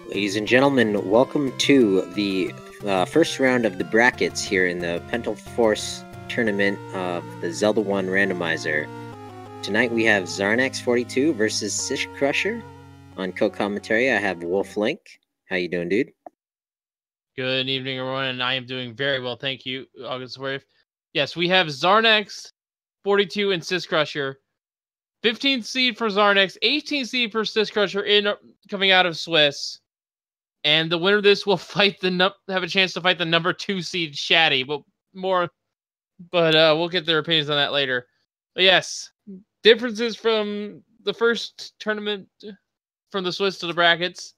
Ladies and gentlemen, welcome to the first round of the brackets here in the Pental Force tournament of the Zelda 1 Randomizer. Tonight we have Xarnax42 versus syscrusher. On co-commentary, I have Wolf Link. How you doing, dude? Good evening, everyone, and I am doing very well, thank you, August Wave. Yes, we have Xarnax42 and syscrusher. 15th seed for Xarnax, 18th seed for syscrusher coming out of Swiss. And the winner of this will fight have a chance to fight the number 2 seed Shaddy, but we'll get their opinions on that later. But yes, differences from the first tournament from the Swiss to the brackets.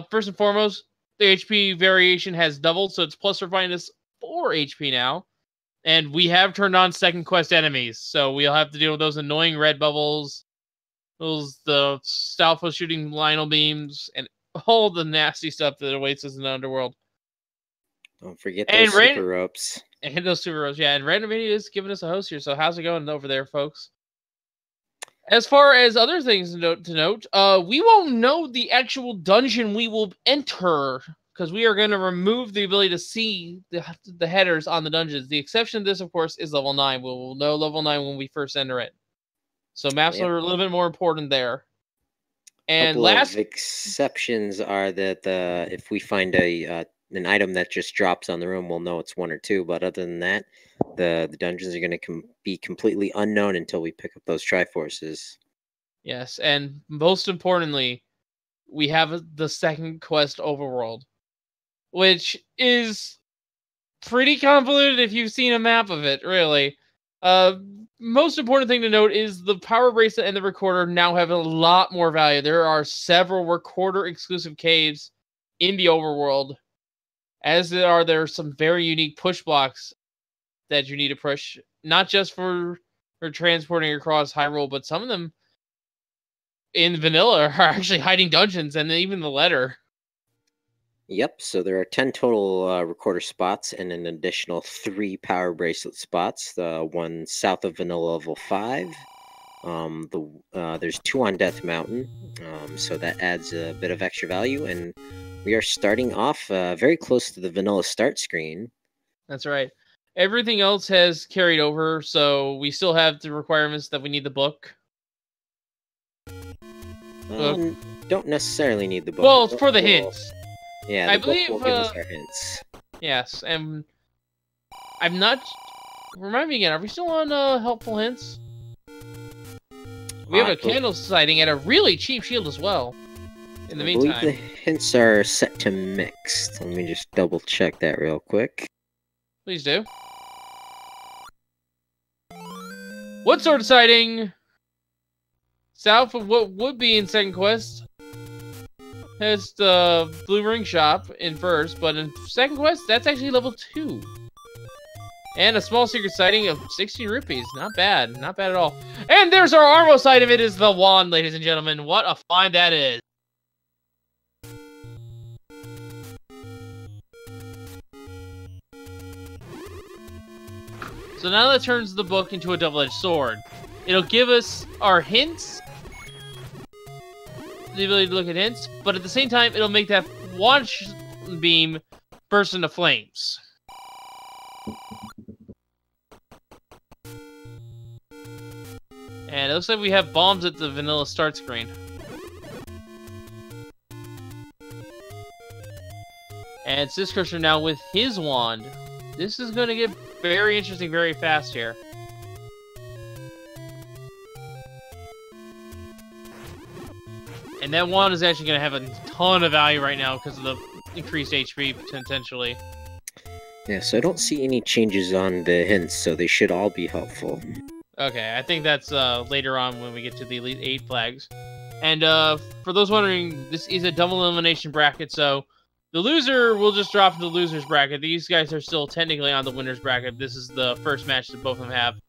First and foremost, the HP variation has doubled, so it's plus or minus 4 HP now. And we have turned on second quest enemies, so we'll have to deal with those annoying red bubbles, the Stalfo shooting Lionel beams, and all the nasty stuff that awaits us in the underworld. Don't forget those super ropes. And those super ropes, yeah. And Randomizer is giving us a host here, so how's it going over there, folks? As far as other things to note, we won't know the actual dungeon we will enter, because we are going to remove the ability to see the headers on the dungeons. The exception to this, of course, is level 9. We'll know level 9 when we first enter it. So maps are a little bit more important there. And last exceptions are that if we find an item that just drops on the room, we'll know it's 1 or 2. But other than that, the dungeons are going to be completely unknown until we pick up those Triforces. Yes, and most importantly, we have the second quest overworld, which is pretty convoluted if you've seen a map of it, really. Most important thing to note is the power bracelet and the recorder now have a lot more value. There are several recorder exclusive caves in the overworld, as there are some very unique push blocks that you need to push, not just for transporting across Hyrule, but some of them in vanilla are actually hiding dungeons, and even the letter. Yep, so there are 10 total recorder spots and an additional 3 power bracelet spots. The one south of vanilla level 5. There's 2 on Death Mountain, so that adds a bit of extra value, and we are starting off very close to the vanilla start screen. That's right. Everything else has carried over, so we still have the requirements that we need the book. Don't necessarily need the book. Well, it's for the hints. Yeah, I believe will give us our hints. Yes, and I'm not. Remind me again. Are we still on helpful hints? We have a candle sighting at a really cheap shield as well. In the meantime, I believe the hints are set to mixed. Let me just double check that real quick. Please do. What sort of sighting? South of what would be in second quest. Has the Blue Ring Shop in first, but in second quest, that's actually level 2. And a small secret sighting of 16 rupees. Not bad. Not bad at all. And there's our Armo side of it, is the wand, ladies and gentlemen. What a find that is. So now that turns the book into a double-edged sword. It'll give us our hints, the ability to look at hints, but at the same time, it'll make that launch beam burst into flames. And it looks like we have bombs at the vanilla start screen. And syscrusher now with his wand. This is going to get very interesting very fast here. And that wand is actually going to have a ton of value right now because of the increased HP, potentially. Yeah, so I don't see any changes on the hints, so they should all be helpful. Okay, I think that's later on when we get to the Elite 8 flags. And for those wondering, this is a double elimination bracket, so the loser will just drop into the loser's bracket. These guys are still technically on the winner's bracket. This is the first match that both of them have.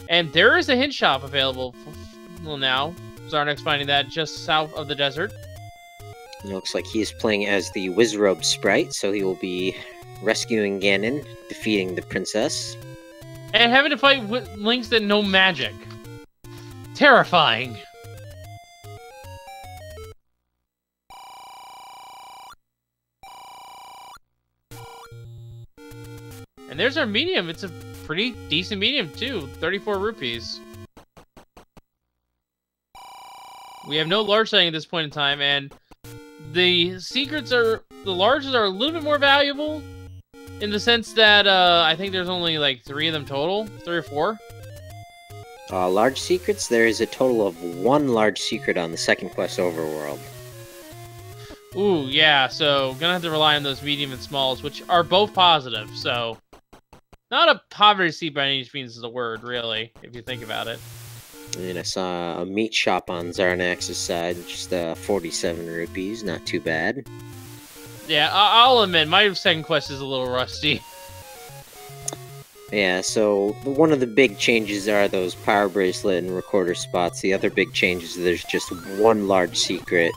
And there is a hint shop available now. Xarnax finding that just south of the desert. It looks like he is playing as the Wizrobe sprite, so he will be rescuing Ganon, defeating the princess. And having to fight with links that know magic. Terrifying. And there's our medium. It's a pretty decent medium, too. 34 rupees. We have no large setting at this point in time, and the secrets are... The larges are a little bit more valuable in the sense that I think there's only like 3 of them total. 3 or 4. Large secrets? There is a total of 1 large secret on the second quest overworld. Ooh, yeah, so gonna have to rely on those medium and smalls, which are both positive, so... Not a poverty seed by any means is the word, really, if you think about it. And I saw a meat shop on Xarnax's side, just 47 rupees, not too bad. Yeah, I'll admit, my second quest is a little rusty. Yeah, so one of the big changes are those power bracelet and recorder spots. The other big change is there's just 1 large secret,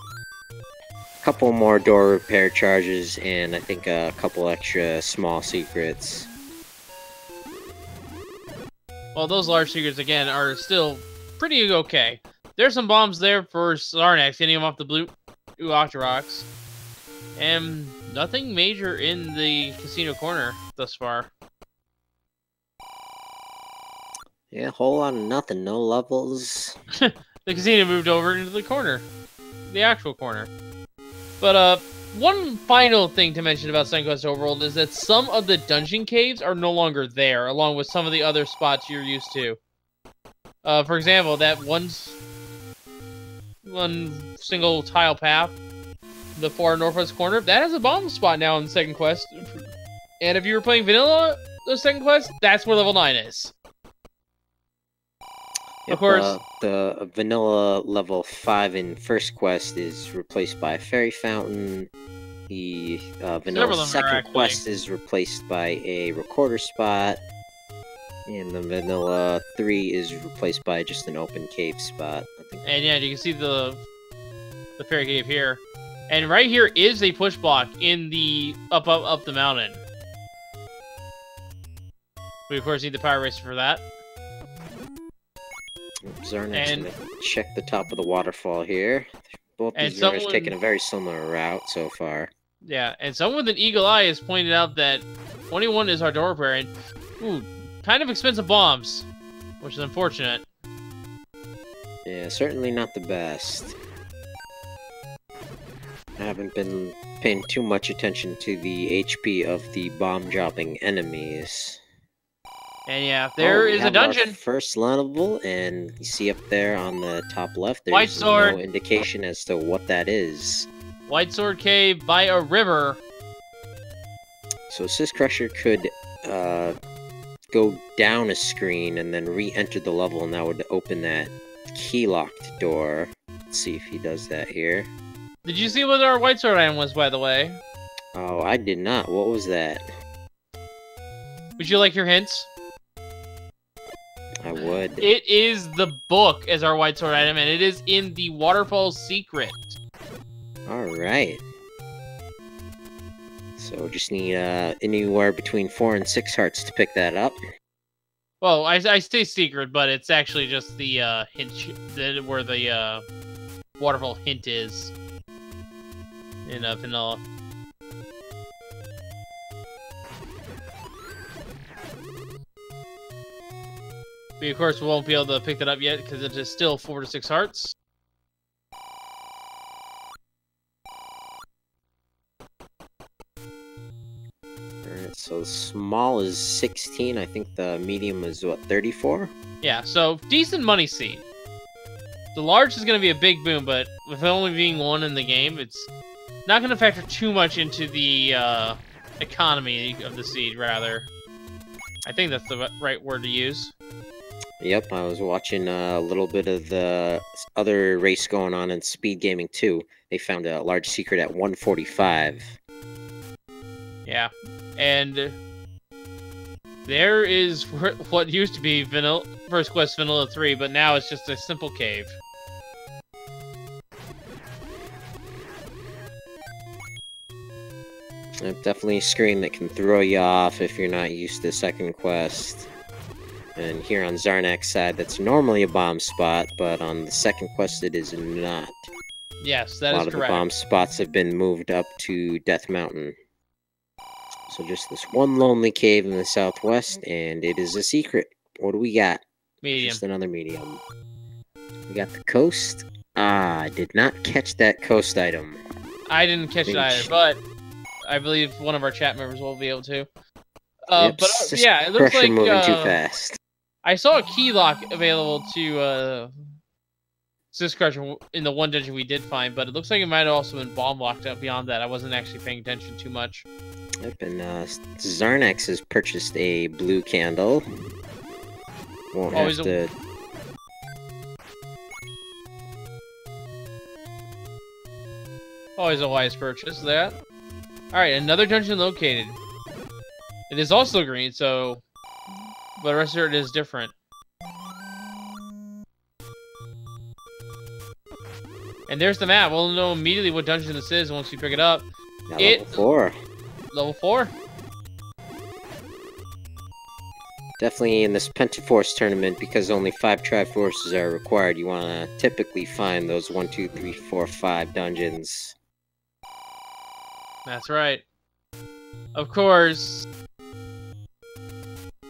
a couple more door repair charges, and I think a couple extra small secrets. Well, those large secrets, again, are still pretty okay. There's some bombs there for Xarnax, getting him off the blue Octoroks. And nothing major in the casino corner thus far. Yeah, whole lot of nothing, no levels. The casino moved over into the corner. The actual corner. But, one final thing to mention about Second Quest Overworld is that some of the dungeon caves are no longer there, along with some of the other spots you're used to. For example, that one single tile path, the far northwest corner, that has a bomb spot now in the second quest. And if you were playing vanilla, the second quest, that's where level 9 is. Yep, of course, the vanilla level 5 in first quest is replaced by a fairy fountain. The vanilla second quest is replaced by a recorder spot. And the vanilla 3 is replaced by just an open cave spot. I think. And yeah, you can see the fairy cave here. And right here is a push block in the up the mountain. We of course need the power racer for that. Xarnax gonna check the top of the waterfall here. Both these are taking a very similar route so far. Yeah, and someone with an eagle eye has pointed out that 21 is our door repair, and ooh, kind of expensive bombs, which is unfortunate. Yeah, certainly not the best. I haven't been paying too much attention to the HP of the bomb-dropping enemies. And yeah, there is a dungeon. Our first level, and you see up there on the top left, White there's sword. no indication as to what that is. White Sword Cave by a river. So Syscrusher could go down a screen and then re-enter the level, and that would open that key-locked door. Let's see if he does that here. Did you see what our White Sword item was, by the way? Oh, I did not. What was that? Would you like your hints? I would. It is the book as our White Sword item, and it is in the Waterfall Secret. Alright. So just need anywhere between 4 and 6 hearts to pick that up. Well, I say secret, but it's actually just the hint where the waterfall hint is in vanilla. We of course won't be able to pick that up yet because it is still 4 to 6 hearts. Alright, so small is 16. I think the medium is, what, 34? Yeah, so decent money seed. The large is going to be a big boom, but with only being 1 in the game, it's not going to factor too much into the economy of the seed, rather. I think that's the right word to use. Yep, I was watching a little bit of the other race going on in Speed Gaming 2. They found a large secret at 145. Yeah, and there is what used to be First Quest Vanilla 3, but now it's just a simple cave. Definitely a screen that can throw you off if you're not used to second quest. And here on Xarnax's side, that's normally a bomb spot, but on the second quest it is not. Yes, that is correct. A lot of the bomb spots have been moved up to Death Mountain. So just this one lonely cave in the southwest, and it is a secret. What do we got? Medium. Just another medium. We got the coast. Ah, I did not catch that coast item. I didn't catch it either, but I believe one of our chat members will be able to. Yep, Yeah, it looks like moving too fast. I saw a key lock available to syscrusher in the one dungeon we did find, but it looks like it might have also been bomb locked up beyond that. I wasn't actually paying attention too much. Yep, and Xarnax has purchased a blue candle. Won't have to... Always a wise purchase, that. Alright, another dungeon located. It is also green, so... But the rest of it is different. And there's the map. We'll know immediately what dungeon this is once we pick it up. Now level 4. Level 4? Definitely in this Pentaforce tournament, because only 5 Triforces are required, you want to typically find those 1, 2, 3, 4, 5 dungeons. That's right. Of course,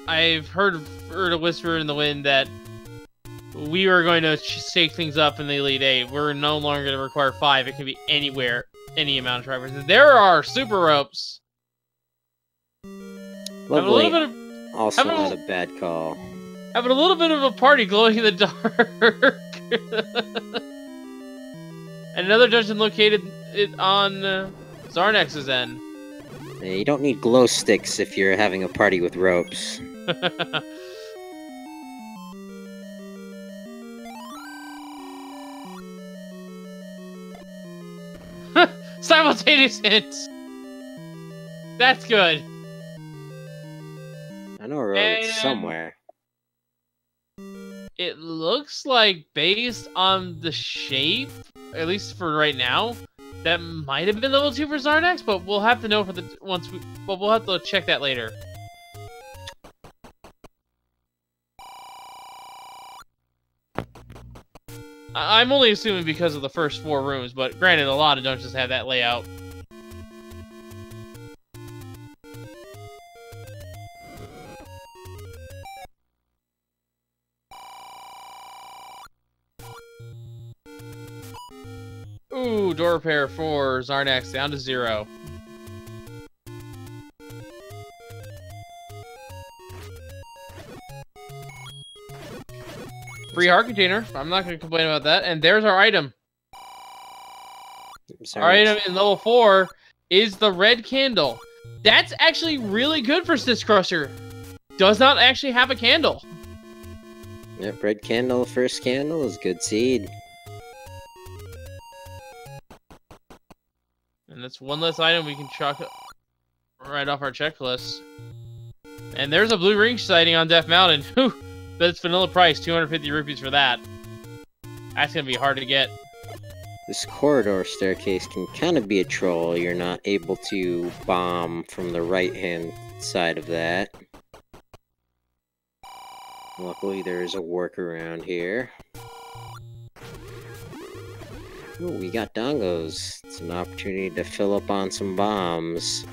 I've heard a whisper in the wind that we are going to shake things up in the Elite 8. We're no longer going to require 5. It can be anywhere, any amount of Triforces. There are super ropes. Lovely. Also not a bad call. Having a little bit of a party glowing in the dark. And another dungeon located on Xarnax's end. Yeah, you don't need glow sticks if you're having a party with ropes. Simultaneous hits! That's good. I know a road somewhere. It looks like, based on the shape, at least for right now, that might have been level 2 for Xarnax, but we'll have to know for the but we'll have to check that later. I'm only assuming because of the first 4 rooms, but granted, a lot of dungeons have that layout. Ooh, door repair for Xarnax down to 0. Free heart container. I'm not going to complain about that. And there's our item. Our item in level 4 is the red candle. That's actually really good for syscrusher. Does not actually have a candle. Yep, red candle, first candle is good seed. And that's one less item we can chalk right off our checklist. And there's a blue ring sighting on Death Mountain. Whew. But it's vanilla price, 250 rupees for that. That's gonna be hard to get. This corridor staircase can kind of be a troll. You're not able to bomb from the right-hand side of that. Luckily, there is a workaround here. Ooh, we got dongos. It's an opportunity to fill up on some bombs.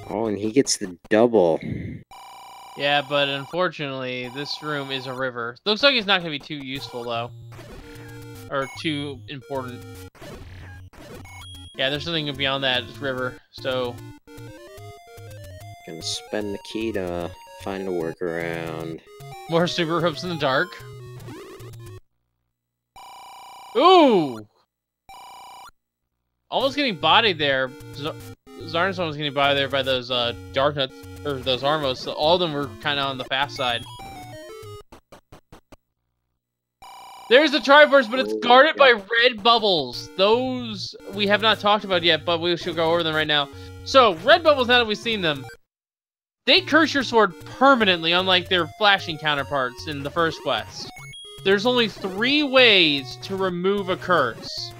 Oh, and he gets the double. Yeah, but unfortunately, this room is a river. Looks like it's not going to be too useful, though. Or too important. Yeah, there's something beyond that river, so... Gonna spend the key to find a workaround. More super ropes in the dark. Ooh! Almost getting bodied there. Xarnax was getting bodied there by those dark nuts, or those Armos. So all of them were kind of on the fast side. There's the Triforce, but it's guarded by red bubbles. Those we have not talked about yet, but we should go over them right now. So, red bubbles, now that we've seen them, they curse your sword permanently, unlike their flashing counterparts in the first quest. There's only 3 ways to remove a curse.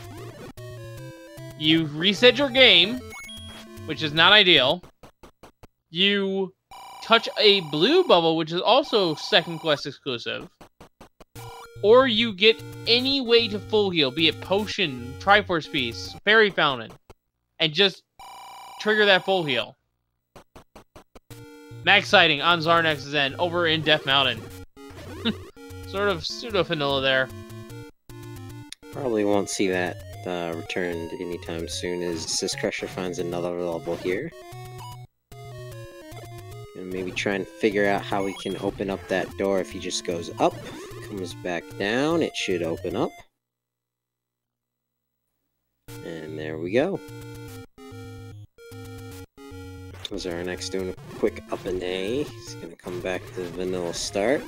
You reset your game, which is not ideal. You touch a blue bubble, which is also second quest exclusive. Or you get any way to full heal, be it potion, Triforce piece, fairy fountain, and just trigger that full heal. Max sighting on Xarnax's end over in Death Mountain. Sort of pseudo vanilla there. Probably won't see that returned anytime soon as Syscrusher finds another level here. And maybe try and figure out how we can open up that door. If he just goes up, comes back down, it should open up. And there we go. Xarnax doing a quick up and A. He's gonna come back to the vanilla start.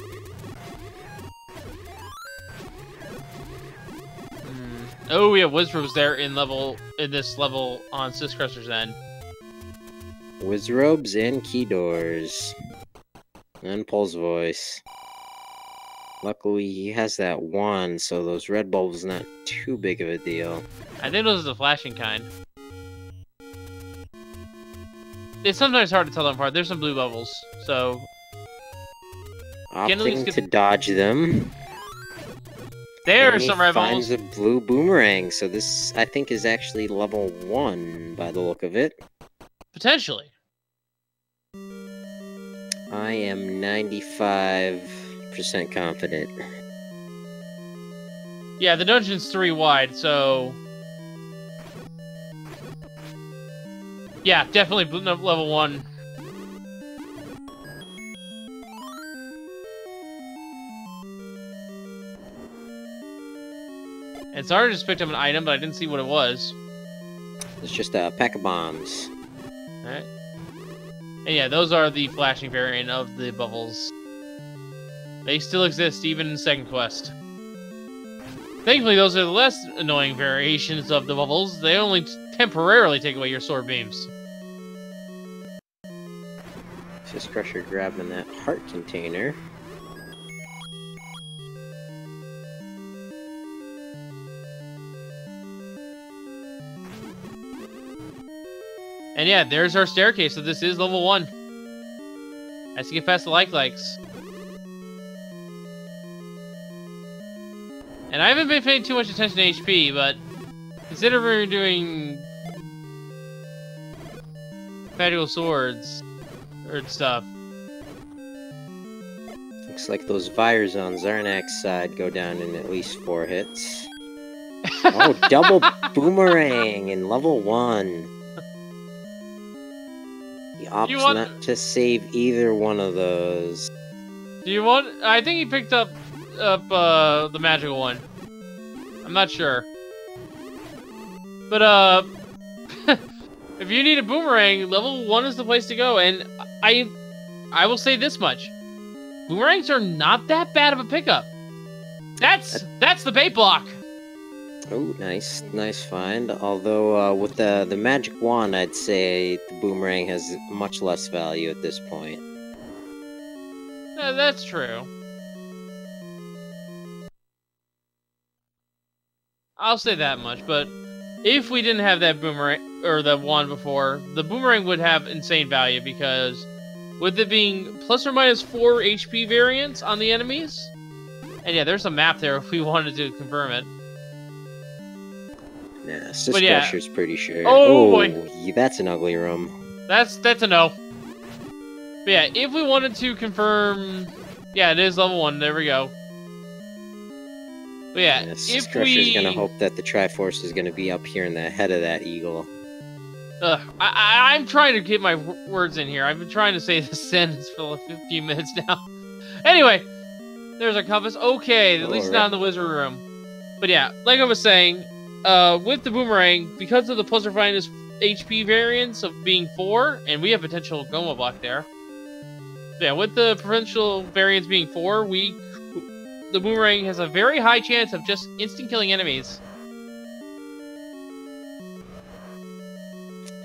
Oh, we have Wizrobes there in this level on Syscrusher's end. Wizrobes and key doors. And Pulse Voice. Luckily, he has that wand, so those red bulbs not too big of a deal. I think those are the flashing kind. It's sometimes hard to tell them apart. There's some blue bubbles, so... Opting to dodge them. There are some red bubbles. bubbles. Finds a blue boomerang, so this, I think, is actually level 1 by the look of it. Potentially. I am 95% confident. Yeah, the dungeon's 3 wide, so... Yeah, definitely level 1. And Zara just picked up an item, but I didn't see what it was. It's just a pack of bombs. Alright. And yeah, those are the flashing variant of the bubbles. They still exist even in second quest. Thankfully, those are the less annoying variations of the bubbles. They only temporarily take away your sword beams. Syscrusher grabbing that heart container. And yeah, there's our staircase, so this is level 1. As you get past the likes. And I haven't been paying too much attention to HP, but considering we're doing magical swords or stuff. Looks like those Vires on Xarnax's side go down in at least 4 hits. Oh, double boomerang in level 1. He opts not to save either one of those. Do you want? I think he picked up the magical one. I'm not sure. But if you need a boomerang, level 1 is the place to go. And I will say this much: boomerangs are not that bad of a pickup. That's the bait block. Oh, nice find. Although with the magic wand, I'd say the boomerang has much less value at this point. That's true. I'll say that much, but if we didn't have that boomerang, or the wand before, the boomerang would have insane value because with it being plus or minus 4 HP variants on the enemies, and yeah, there's a map there if we wanted to confirm it. Nah, Syscrusher's pretty sure. Oh boy, yeah, that's an ugly room. That's a no. But yeah, if we wanted to confirm, yeah, it is level 1. There we go. But yeah, Syscrusher's gonna hope that the Triforce is gonna be up here in the head of that eagle. I'm trying to get my words in here. I've been trying to say this sentence for a few minutes now. Anyway, there's our compass. Okay, at least not in the wizard room. But yeah, like I was saying, with the boomerang, because of the plus or minus HP variance of being 4, and we have potential Goma block there. Yeah, with the potential variance being 4, the boomerang has a very high chance of just instant killing enemies.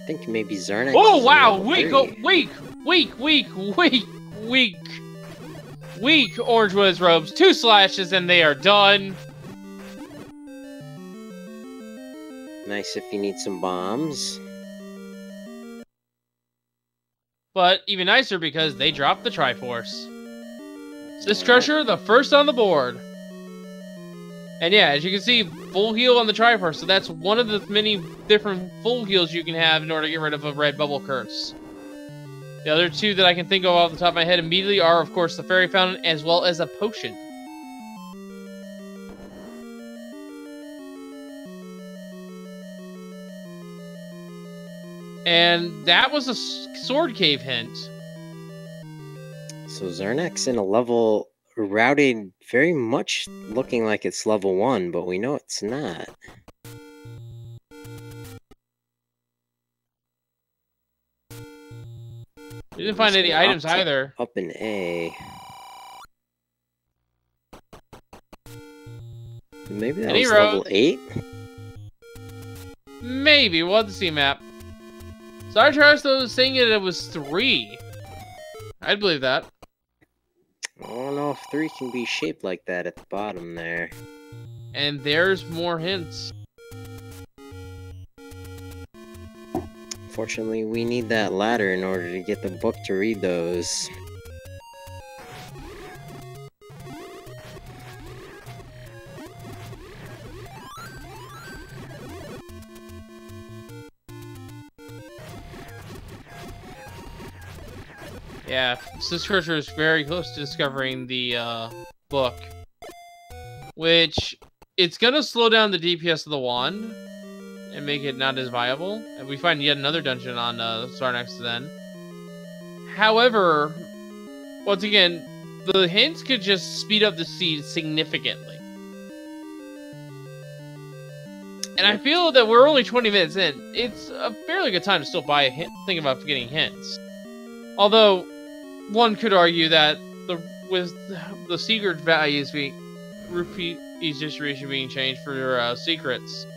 I think maybe Xarnax. Oh wow! Weak orange wiz robes. 2 slashes and they are done. Nice if you need some bombs. But even nicer because they dropped the Triforce. Syscrusher, the first on the board. And yeah, as you can see, full heal on the Triforce. So that's one of the many different full heals you can have in order to get rid of a red bubble curse. The other two that I can think of off the top of my head immediately are, of course, the Fairy Fountain as well as a potion. And that was a Sword Cave hint. So Xarnax in a level routed very much looking like it's level 1, but we know it's not. We didn't find any items either. Up in A. Maybe that was level 8? Maybe. We'll have to see map. Sartras, though, was saying it was 3. I'd believe that. I don't know if 3 can be shaped like that at the bottom there. And there's more hints. Fortunately, we need that ladder in order to get the book to read those. Yeah, syscrusher is very close to discovering the book. Which, it's gonna slow down the DPS of the wand and make it not as viable. And we find yet another dungeon on Xarnax then. However, once again, the hints could just speed up the seed significantly. And I feel that we're only 20 minutes in. It's a fairly good time to still buy a hint, think about getting hints. Although, one could argue that with the secret values being repeat each distribution being changed for secrets,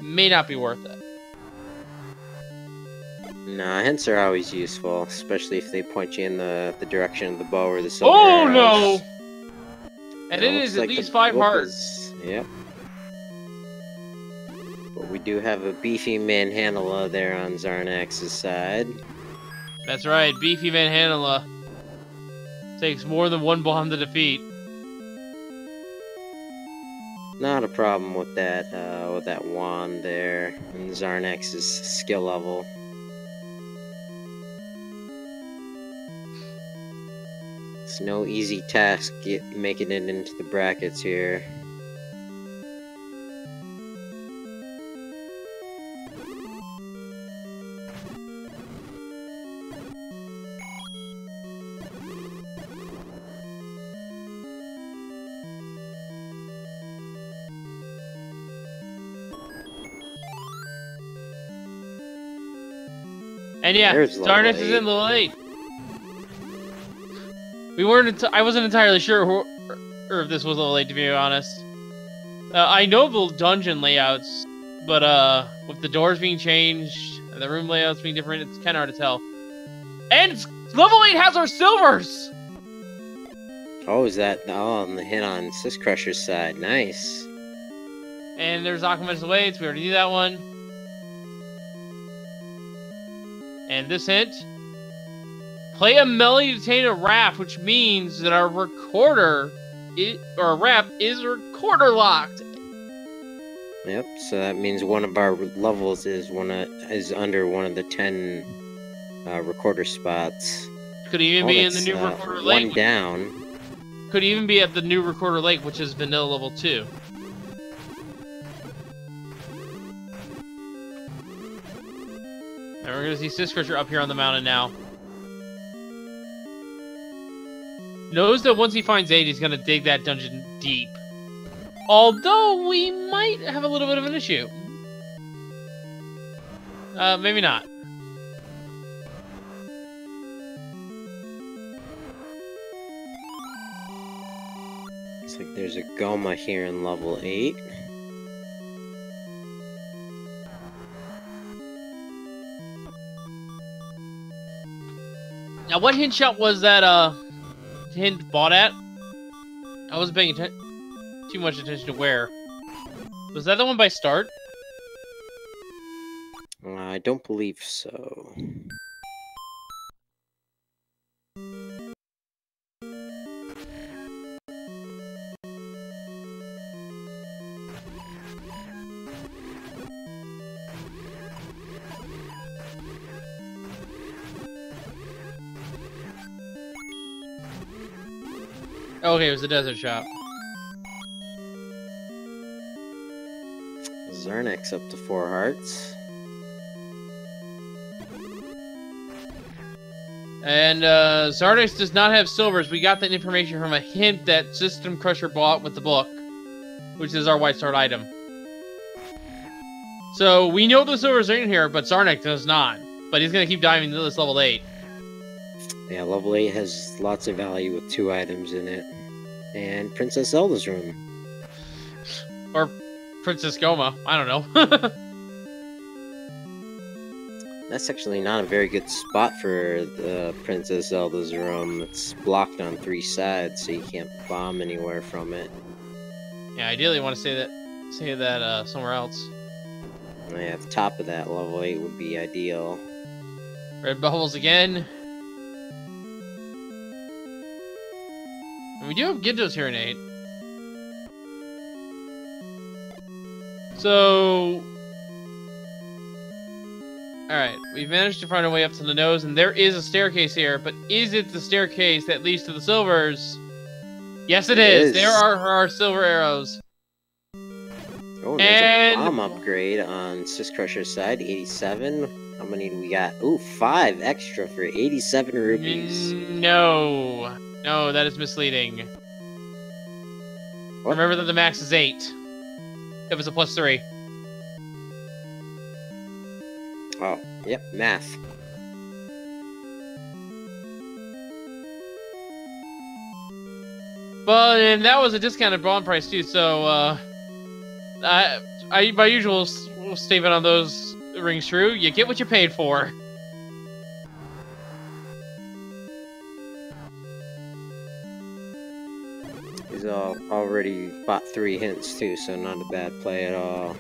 may not be worth it. Nah, hints are always useful, especially if they point you in the direction of the bow or the silver arrows. No! And it is at least 5 hearts. Yep. But we do have a beefy Manhanala there on Xarnax's side. That's right, beefy Manhanala takes more than 1 bomb to defeat. Not a problem with that wand there and Xarnax's skill level. It's no easy task making it into the brackets here. And yeah, Xarnax is in the late. I wasn't entirely sure if this was a late, to be honest. I know the dungeon layouts, but with the doors being changed and the room layouts being different, it's kind of hard to tell. And level 8 has our silvers. Oh, is that on the hit on syscrusher's side? Nice. And there's Aquamental Weights. We already knew that one. And this hint, play a melody to obtain a raft, which means that our recorder, or rap, is recorder locked. Yep, so that means one of our levels is under one of the 10 recorder spots. Could even be in the new recorder lake. One down. Could even be at the new recorder lake, which is vanilla level 2. And we're going to see syscrusher up here on the mountain now. Knows that once he finds 8, he's going to dig that dungeon deep. Although, we might have a little bit of an issue. Maybe not. Looks like there's a Goma here in level 8. Now, what hint shot was that, hint bought at? I wasn't paying too much attention to where. Was that the one by start? I don't believe so. Okay, it was the desert shop. Xarnax up to 4 hearts. And Xarnax does not have silvers. We got that information from a hint that System Crusher bought with the book, which is our white sword item. So we know the silvers are in here, but Xarnax does not. But he's gonna keep diving into this level 8. Yeah, level 8 has lots of value with 2 items in it. And Princess Zelda's room. Or Princess Goma. I don't know. That's actually not a very good spot for the Princess Zelda's room. It's blocked on 3 sides, so you can't bomb anywhere from it. Yeah, ideally you want to say that somewhere else. Yeah, at the top of that, level 8 would be ideal. Red bubbles again. And we do have Ginto's here in 8. So... Alright, we've managed to find our way up to the nose, and there is a staircase here, but is it the staircase that leads to the silvers? Yes, it is. There are our silver arrows. Oh, there's a bomb upgrade on Syscrusher's side, 87. How many do we got? Ooh, 5 extra for 87 rupees. No. No, that is misleading. What? Remember that the max is 8. It was a +3. Oh, yep, math. But and that was a discounted bond price too, so my usual statement on those rings true. You get what you paid for. He's already bought 3 hints too, so not a bad play at all.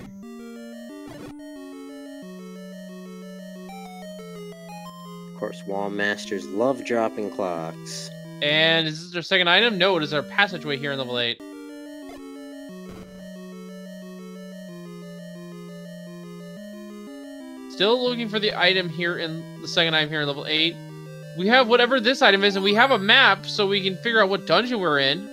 Of course, wall masters love dropping clocks. And is this our second item? No, it is our passageway here in level 8. Still looking for the item here in the second item here in level 8. We have whatever this item is, and we have a map so we can figure out what dungeon we're in.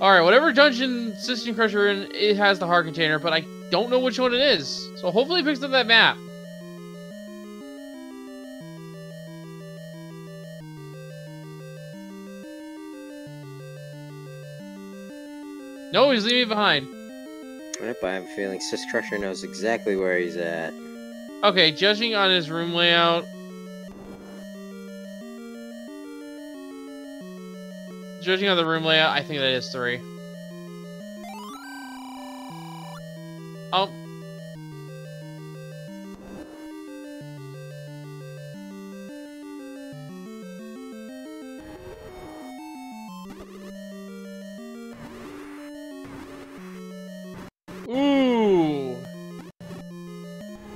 Alright, whatever dungeon System Crusher in, it has the heart container, but I don't know which one it is. So hopefully it picks up that map. No, he's leaving me behind. Yep, I have a feeling Syscrusher knows exactly where he's at. Okay, judging on his room layout... Judging on the room layout, I think that is 3. Oh. Ooh.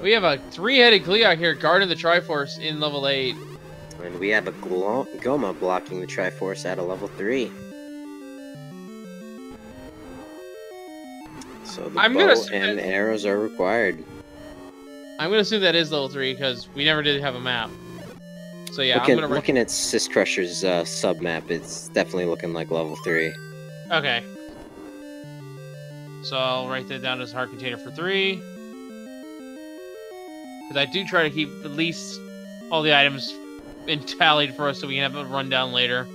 We have a 3-headed Gleeok here guarding the Triforce in level 8. And we have a Goma blocking the Triforce at a level 3. So the bow and arrows are required. I'm gonna assume that is level 3 because we never did have a map. So yeah, looking at Syscrusher's sub-map, it's definitely looking like level 3. Okay. So I'll write that down as heart container for 3. Because I do try to keep at least all the items tallied for us so we can have a rundown later.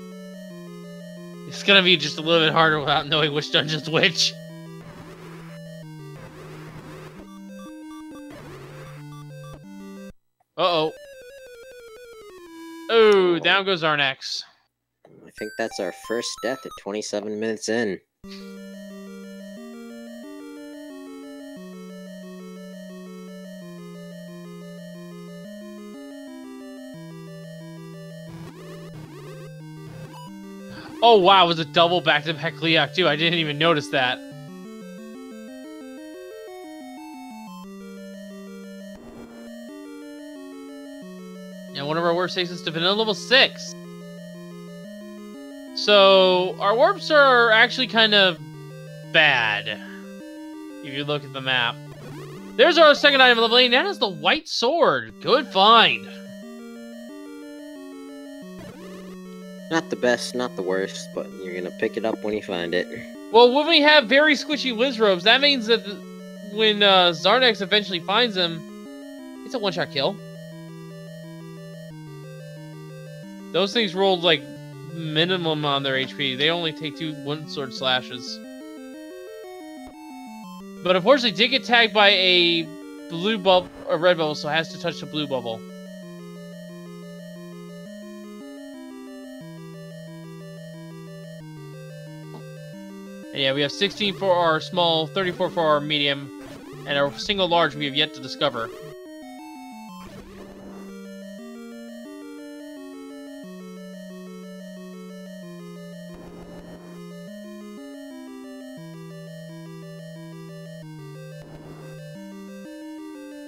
It's gonna be just a little bit harder without knowing which dungeon's which. Uh-oh. Oh, down goes Xarnax. I think that's our first death at 27 minutes in. Oh wow, it was a double back-to-back Gleeok too. I didn't even notice that. And one of our warps takes us to vanilla level 6. So our warps are actually kind of bad. If you look at the map. There's our second item level 8, and that is the white sword. Good find. Not the best, not the worst, but you're gonna pick it up when you find it. Well, when we have very squishy Wizrobes, that means that when Xarnax eventually finds him, it's a one-shot kill. Those things rolled like minimum on their HP. They only take 2 one-sword slashes. But unfortunately, did get tagged by a blue bubble, a red bubble, so it has to touch the blue bubble. And yeah, we have 16 for our small, 34 for our medium, and our single large we have yet to discover.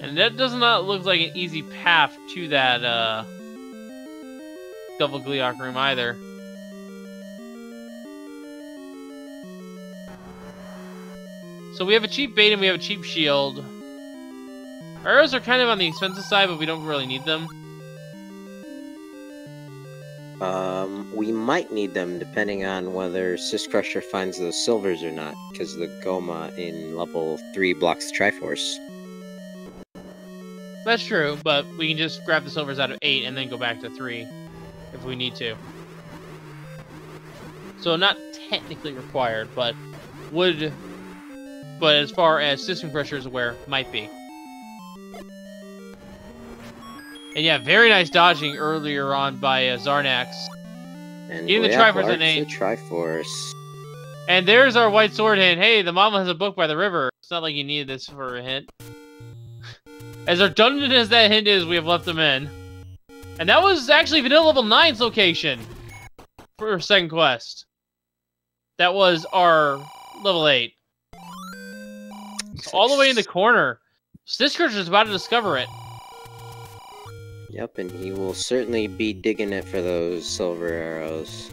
And that does not look like an easy path to that double Gleeok room either. So we have a cheap bait and we have a cheap shield. Our arrows are kind of on the expensive side, but we don't really need them. We might need them depending on whether Syscrusher finds those silvers or not, because the Goma in level 3 blocks the Triforce. That's true, but we can just grab the silvers out of 8 and then go back to 3 if we need to. So not technically required, but would... But as far as System Crusher is aware, might be. And yeah, very nice dodging earlier on by Xarnax. And getting the Triforce at 8. The Triforce. And there's our white sword hint. Hey, the mama has a book by the river. It's not like you needed this for a hint. As redundant as that hint is, we have left them in. And that was actually Vanilla Level 9's location for our second quest. That was our Level 8. So all the way in the corner. Syscrusher is about to discover it. Yep, and he will certainly be digging it for those silver arrows.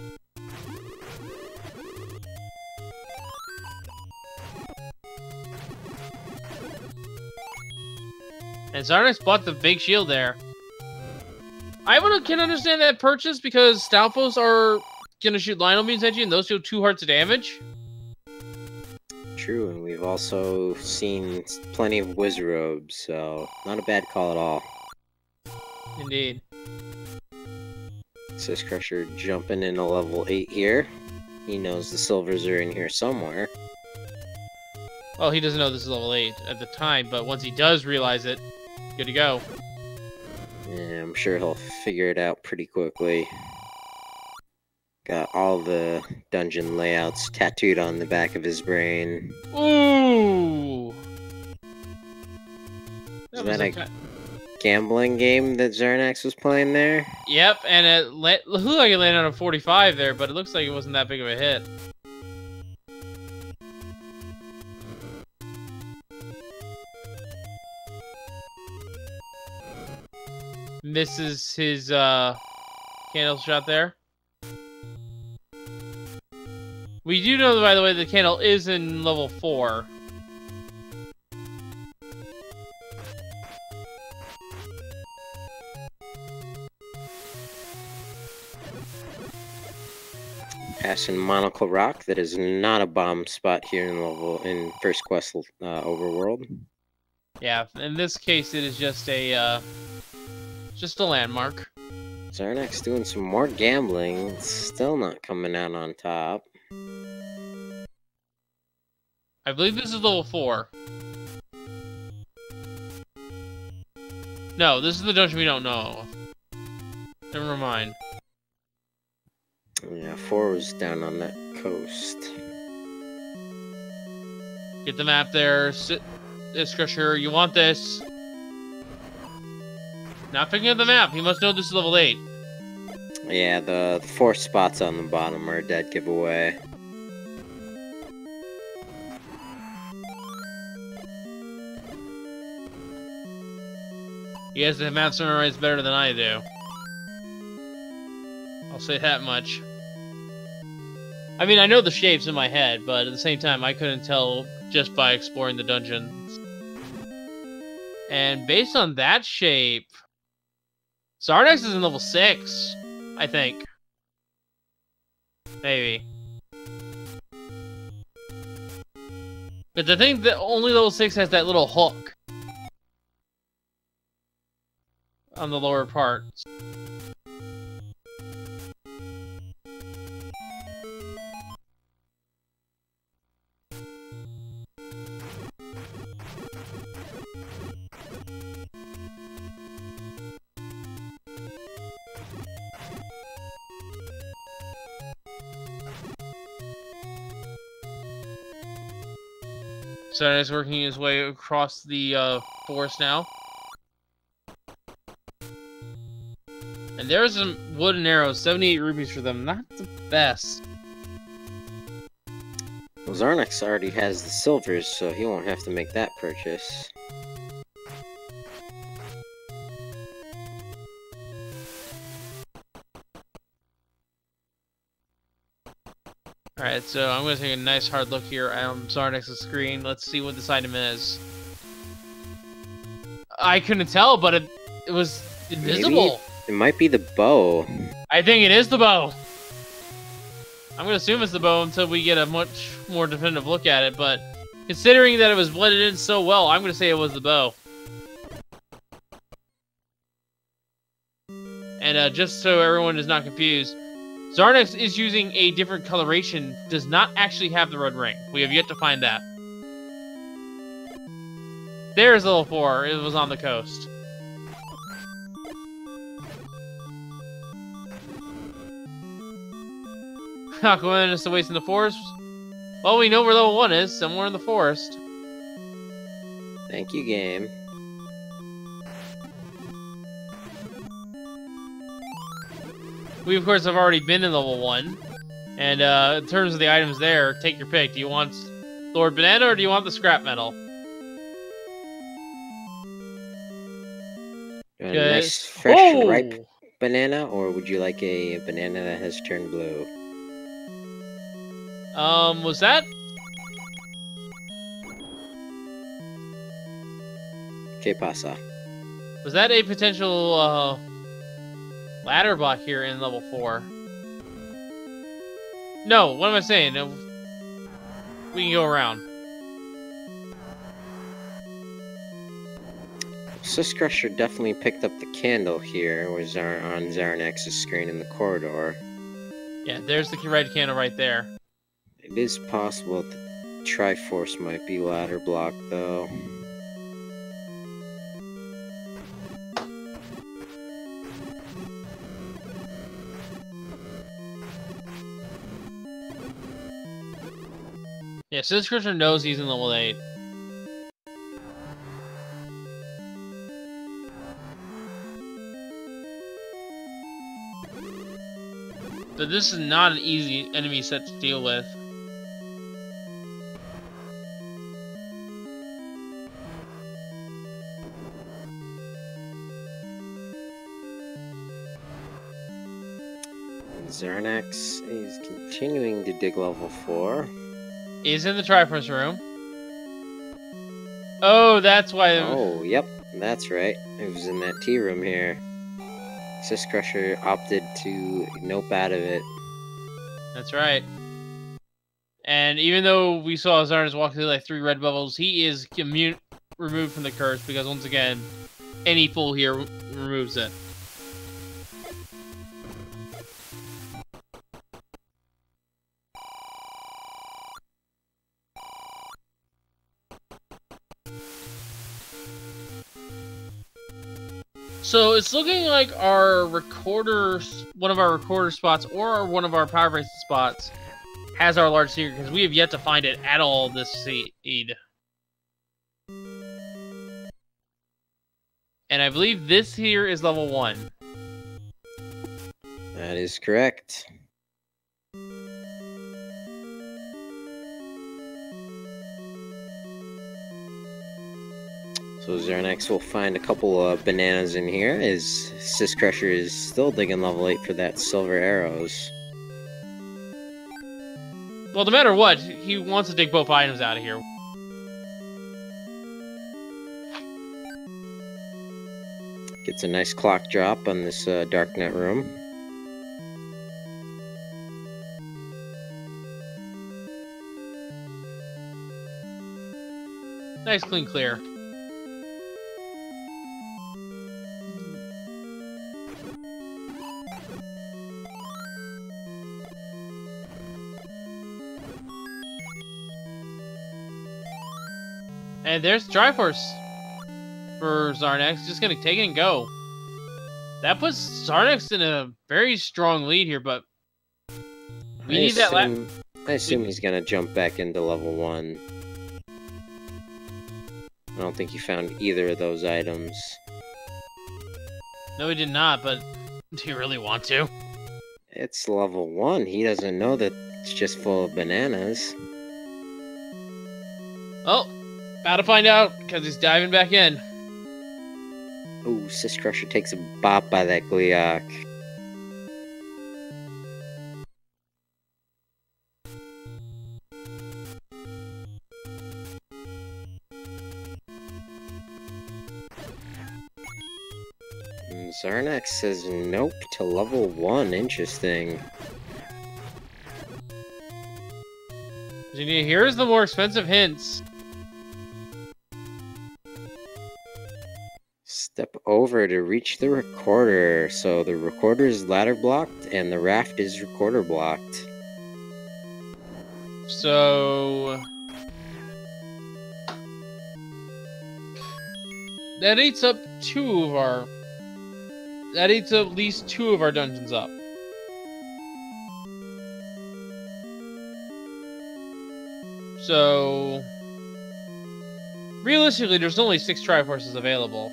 And Xarnax bought the big shield there. I can understand that purchase because Stalfos are going to shoot Lionel Beams at you and those do 2 hearts of damage. True, and we've also seen plenty of Wizrobes, so not a bad call at all. Indeed. Syscrusher jumping into level 8 here. He knows the silvers are in here somewhere. Well, he doesn't know this is level 8 at the time, but once he does realize it, good to go. Yeah, I'm sure he'll figure it out pretty quickly. Got all the dungeon layouts tattooed on the back of his brain. Ooh! Is that a gambling game that Xarnax was playing there? Yep, and it looked like it landed on a 45 there, but it looks like it wasn't that big of a hit. Misses his candle shot there. We do know, by the way, the candle is in level 4. Passing Monocle Rock, that is not a bomb spot here in First Quest Overworld. Yeah, in this case, it is just a landmark. Xarnax doing some more gambling, still not coming out on top. I believe this is level 4. No, this is the dungeon we don't know. Never mind. Yeah, 4 was down on that coast. Get the map there, Syscrusher. You want this. Not picking up the map. You must know this is level 8. Yeah, the 4 spots on the bottom are a dead giveaway. He has the map memorized better than I do. I'll say that much. I mean, I know the shapes in my head, but at the same time, I couldn't tell just by exploring the dungeons. And based on that shape, Xarnax is in level 6, I think. Maybe. But the thing that only level 6 has that little hook on the lower part. So he's working his way across the forest now. And there's some wooden arrows, 78 rupees for them. Not the best. Well, Xarnax already has the silvers, so he won't have to make that purchase. Alright, so I'm going to take a nice hard look here at Xarnax's screen. Let's see what this item is. I couldn't tell, but it was invisible. Maybe it might be the bow. I think it is the bow. I'm going to assume it's the bow until we get a much more definitive look at it, but considering that it was blended in so well, I'm going to say it was the bow. And just so everyone is not confused, Xarnax is using a different coloration, does not actually have the red ring. We have yet to find that. There's level 4, it was on the coast. Aquaman is still wasting the forest. Well, we know where level 1 is, somewhere in the forest. Thank you, game. We, of course, have already been in level 1. And in terms of the items there, take your pick. Do you want Lord Banana or do you want the scrap metal? A nice, fresh, ripe banana, or would you like a banana that has turned blue? Was that? Que pasa? Was that a potential, ladder block here in level 4? No, what am I saying? We can go around. Syscrusher definitely picked up the candle here, was on Xarnax's screen in the corridor. Yeah, there's the red candle right there. It is possible that Triforce might be ladder block, though. Yeah, Syscrusher knows he's in level 8. But this is not an easy enemy set to deal with. Xarnax is continuing to dig level 4. He's in the Triforce room. Oh, that's why... Oh, yep, that's right. It was in that tea room here. Syscrusher opted to nope out of it. That's right. And even though we saw Xarnax walk through like 3 red bubbles, he is removed from the curse because once again, any fool here removes it. So it's looking like our one of our recorder spots or one of our power bracelet spots has our large secret because we have yet to find it at all this seed. And I believe this here is level 1. That is correct. So Xarnax will find a couple of bananas in here, as Syscrusher is still digging level 8 for that silver arrows. Well, no matter what, he wants to dig both items out of here. Gets a nice clock drop on this Darknet room. Nice, clean, clear. And there's Triforce for Xarnax. Just gonna take it and go. That puts Xarnax in a very strong lead here, but we need that. I assume he's gonna jump back into level 1. I don't think he found either of those items. No, he did not, but do you really want to? It's level 1. He doesn't know that it's just full of bananas. Oh, about to find out, because he's diving back in. Ooh, Syscrusher takes a bop by that Gleeok. Xarnax says nope to level 1. Interesting. Here's the more expensive hints. Step over to reach the recorder. So the recorder is ladder blocked and the raft is recorder blocked. So that eats up That eats at least 2 of our dungeons up. So realistically, there's only 6 Triforces available.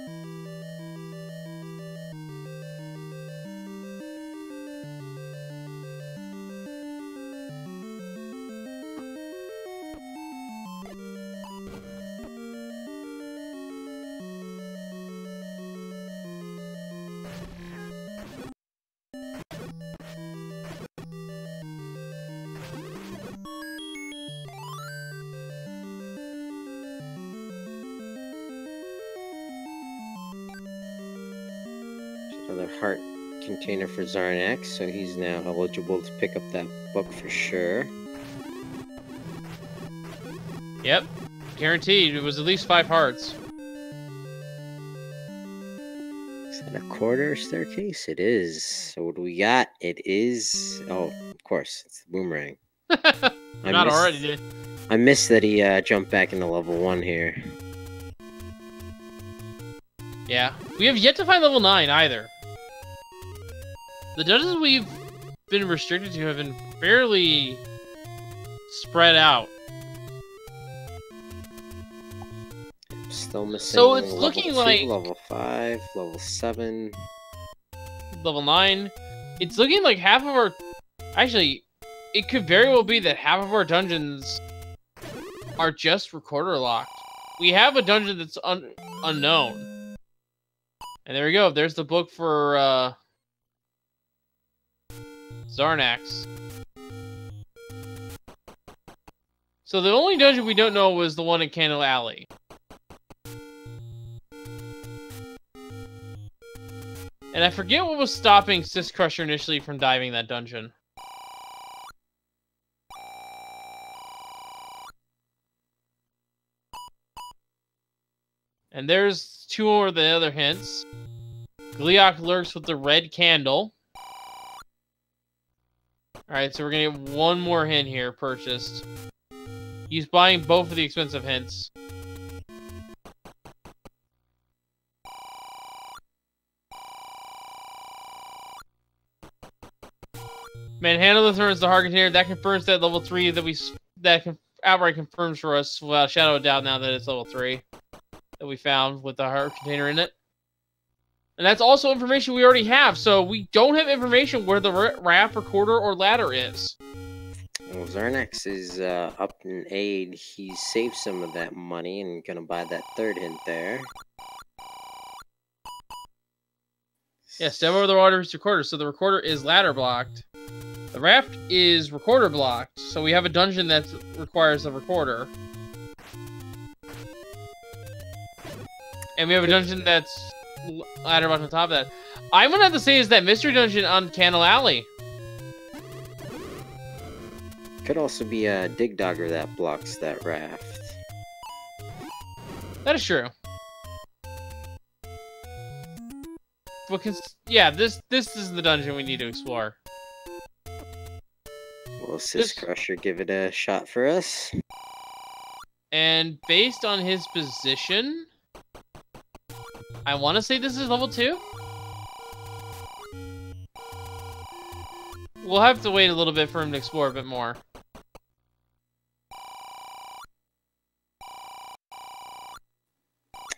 Another heart container for Xarnax, so he's now eligible to pick up that book for sure. Yep, guaranteed. It was at least 5 hearts. Is that a corridor staircase? It is. So what do we got? It is... Oh, of course, it's the boomerang. Not already, dude. I missed that he jumped back into level 1 here. Yeah, we have yet to find level 9 either. The dungeons we've been restricted to have been fairly spread out. Still missing. So it's level looking 2, like level 5, level 7, level 9. It's looking like half of our... Actually, it could very well be that half of our dungeons are just recorder locked. We have a dungeon that's unknown. And there we go. There's the book for Xarnax. So the only dungeon we don't know was the one in Candle Alley. And I forget what was stopping Syscrusher initially from diving that dungeon. And there's 2 more of the other hints. Gleeok lurks with the red candle. Alright, so we're gonna get 1 more hint here purchased. He's buying both of the expensive hints. Manhandle the Thorns, the heart container. That confirms that level 3 that outright confirms for us without a shadow of doubt now that it's level 3 that we found with the heart container in it. And that's also information we already have, so we don't have information where the raft, recorder, or ladder is. Well, Xarnax is up in aid. He saved some of that money and gonna buy that 3rd hint there. Yeah, step over the water's recorder. So the recorder is ladder blocked. The raft is recorder blocked. So we have a dungeon that requires a recorder. And we have a dungeon that's ladder blocked on top of that. I'm gonna have to say is that mystery dungeon on Candle Alley. Could also be a dig dogger that blocks that raft. That is true. Yeah, this is the dungeon we need to explore. Will Syscrusher give it a shot for us? And based on his position, I want to say this is level 2. We'll have to wait a little bit for him to explore a bit more.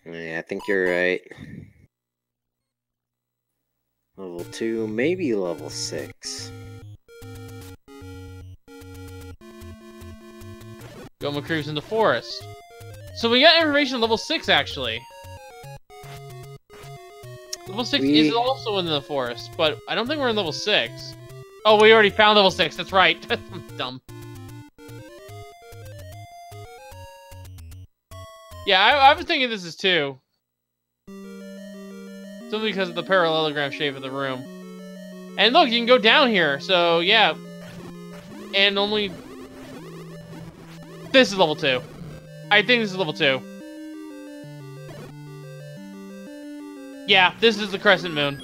Yeah, I think you're right. Level 2, maybe level 6. Goma Cruise in the forest. So we got information on level 6, actually. Level 6 is also in the forest, but I don't think we're in level 6. Oh, we already found level 6, that's right. I'm dumb. Yeah, I was thinking this is 2. Simply because of the parallelogram shape of the room. And look, you can go down here, so yeah. And only... This is level 2. I think this is level 2. Yeah, this is the crescent moon.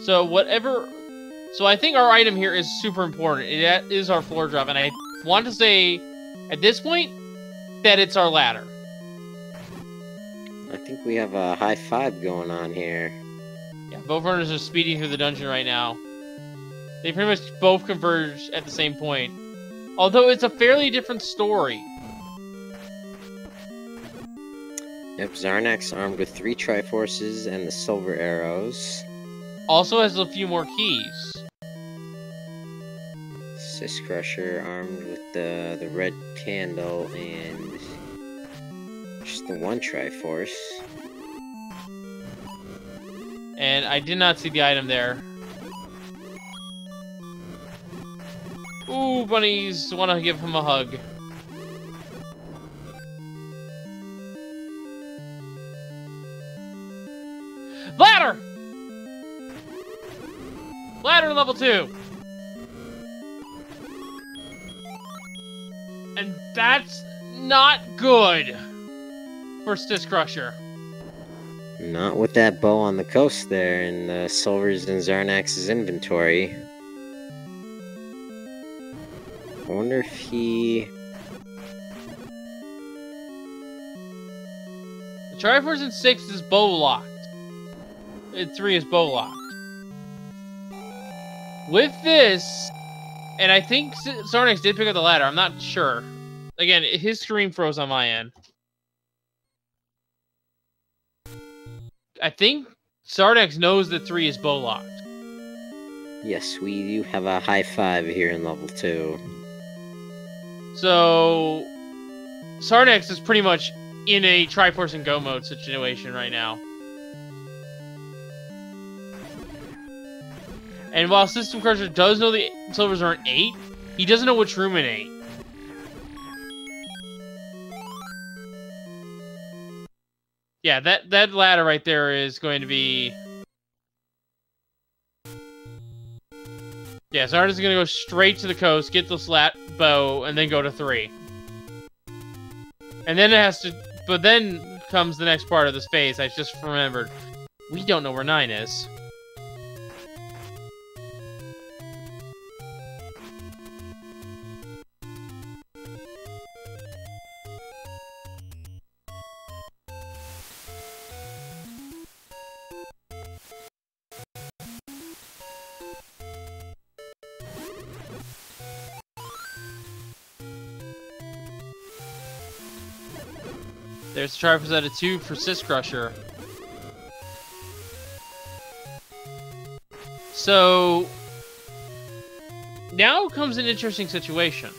So whatever... So I think our item here is super important. It is our floor drop, and I want to say, at this point, that it's our ladder. I think we have a high five going on here. Yeah, both runners are speeding through the dungeon right now. They pretty much both converge at the same point. Although it's a fairly different story. Yep, Xarnax armed with 3 Triforces and the silver arrows. Also has a few more keys. Syscrusher armed with the red candle and just the 1 Triforce. And I did not see the item there. Ooh, bunnies want to give him a hug. Ladder! Ladder level 2! And that's not good for Syscrusher. Not with that bow on the coast there, and the silvers in Xarnax's inventory. I wonder if he... The Triforce in 6 is bow locked. In 3 is bow locked. With this, and I think Xarnax did pick up the ladder, I'm not sure. Again, his screen froze on my end. I think Xarnax knows that 3 is bow locked. Yes, we do have a high five here in level 2. So, Xarnax is pretty much in a Triforce and Go mode situation right now. And while System Crusher does know the silvers are in 8, he doesn't know which room in 8. Yeah, that ladder right there is going to be... Yeah, Xarnax is going to go straight to the coast, get this bow, and then go to 3. And then it has to... But then comes the next part of this phase. I just remembered. We don't know where 9 is. There's the Triforce at a 2 for Syscrusher. So now comes an interesting situation.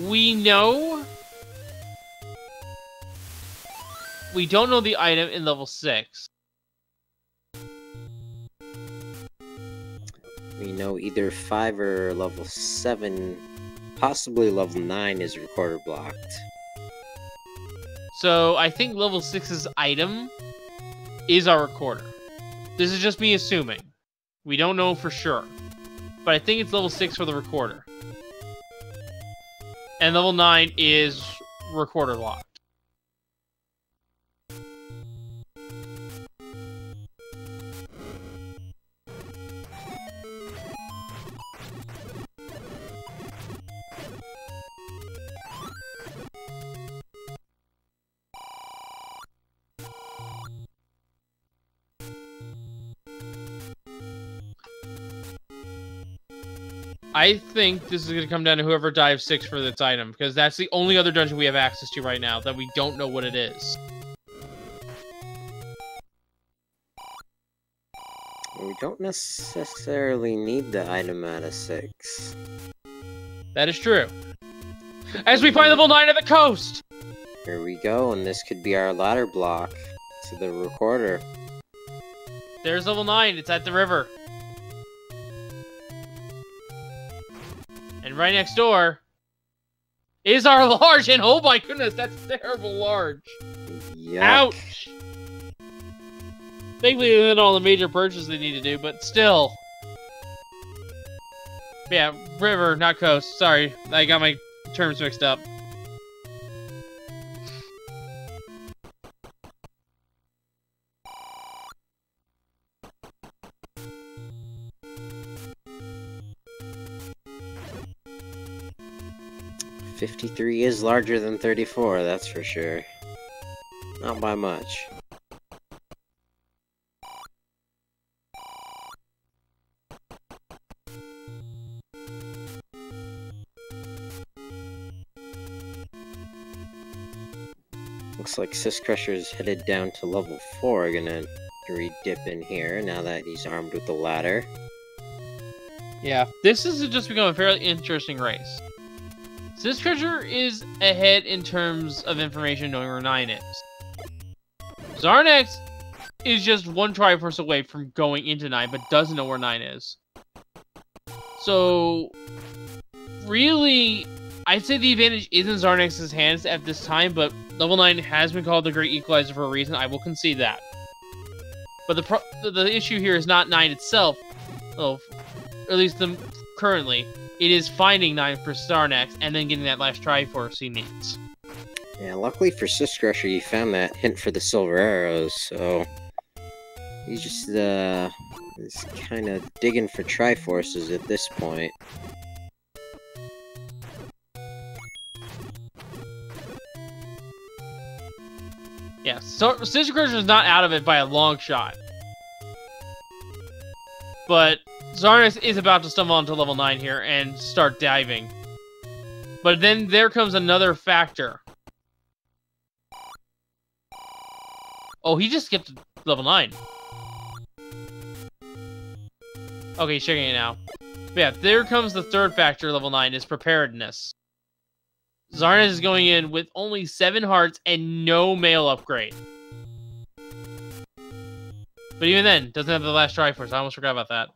We know we don't know the item in level 6. We know either 5 or level 7 possibly level 9 is recorder blocked. So I think level 6's item is our recorder. This is just me assuming. We don't know for sure. But I think it's level 6 for the recorder. And level 9 is recorder locked. I think this is going to come down to whoever dives 6 for this item, because that's the only other dungeon we have access to right now that we don't know what it is. We don't necessarily need the item out of 6. That is true. As we find level 9 at the coast! Here we go, and this could be our ladder block to the recorder. There's level 9, it's at the river. And right next door is our large, and oh my goodness, that's terrible large. Yuck. Ouch! Thankfully, they did all the major purchases they need to do, but still. Yeah, river, not coast. Sorry, I got my terms mixed up. $53 is larger than 34, that's for sure. Not by much. Looks like Syscrusher's headed down to level 4, gonna re-dip in here now that he's armed with the ladder. Yeah, this has just become a fairly interesting race. Syscrusher is ahead in terms of information knowing where 9 is. Xarnax is just one Triforce away from going into 9, but doesn't know where 9 is. So, really, I'd say the advantage is in Xarnax's hands at this time, but level 9 has been called the Great Equalizer for a reason. I will concede that. But the issue here is not 9 itself, well, at least currently. It is finding 9 for Xarnax and then getting that last Triforce he needs. Yeah, luckily for Syscrusher, he found that hint for the silver arrows, so he's just is kind of digging for Triforces at this point. Yeah, so Syscrusher is not out of it by a long shot. But Xarnax is about to stumble onto level 9 here and start diving. But then there comes another factor. Oh, he just skipped level 9. Okay, he's checking it now. But yeah, there comes the third factor, level 9, is preparedness. Xarnax is going in with only 7 hearts and no mail upgrade. But even then, doesn't have the last Triforce. I almost forgot about that.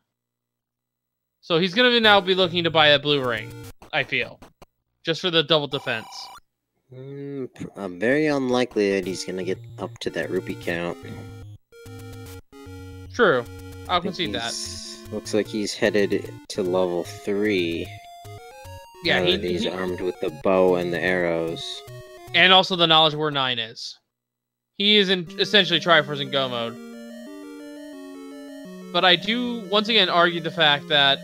So he's going to now be looking to buy a blue ring, I feel. Just for the double defense. Very unlikely that he's going to get up to that rupee count. True. I'll concede that. Looks like he's headed to level 3. Yeah, he's armed with the bow and the arrows. And also the knowledge where 9 is. He is essentially Triforce in go mode. But I do, once again, argue the fact that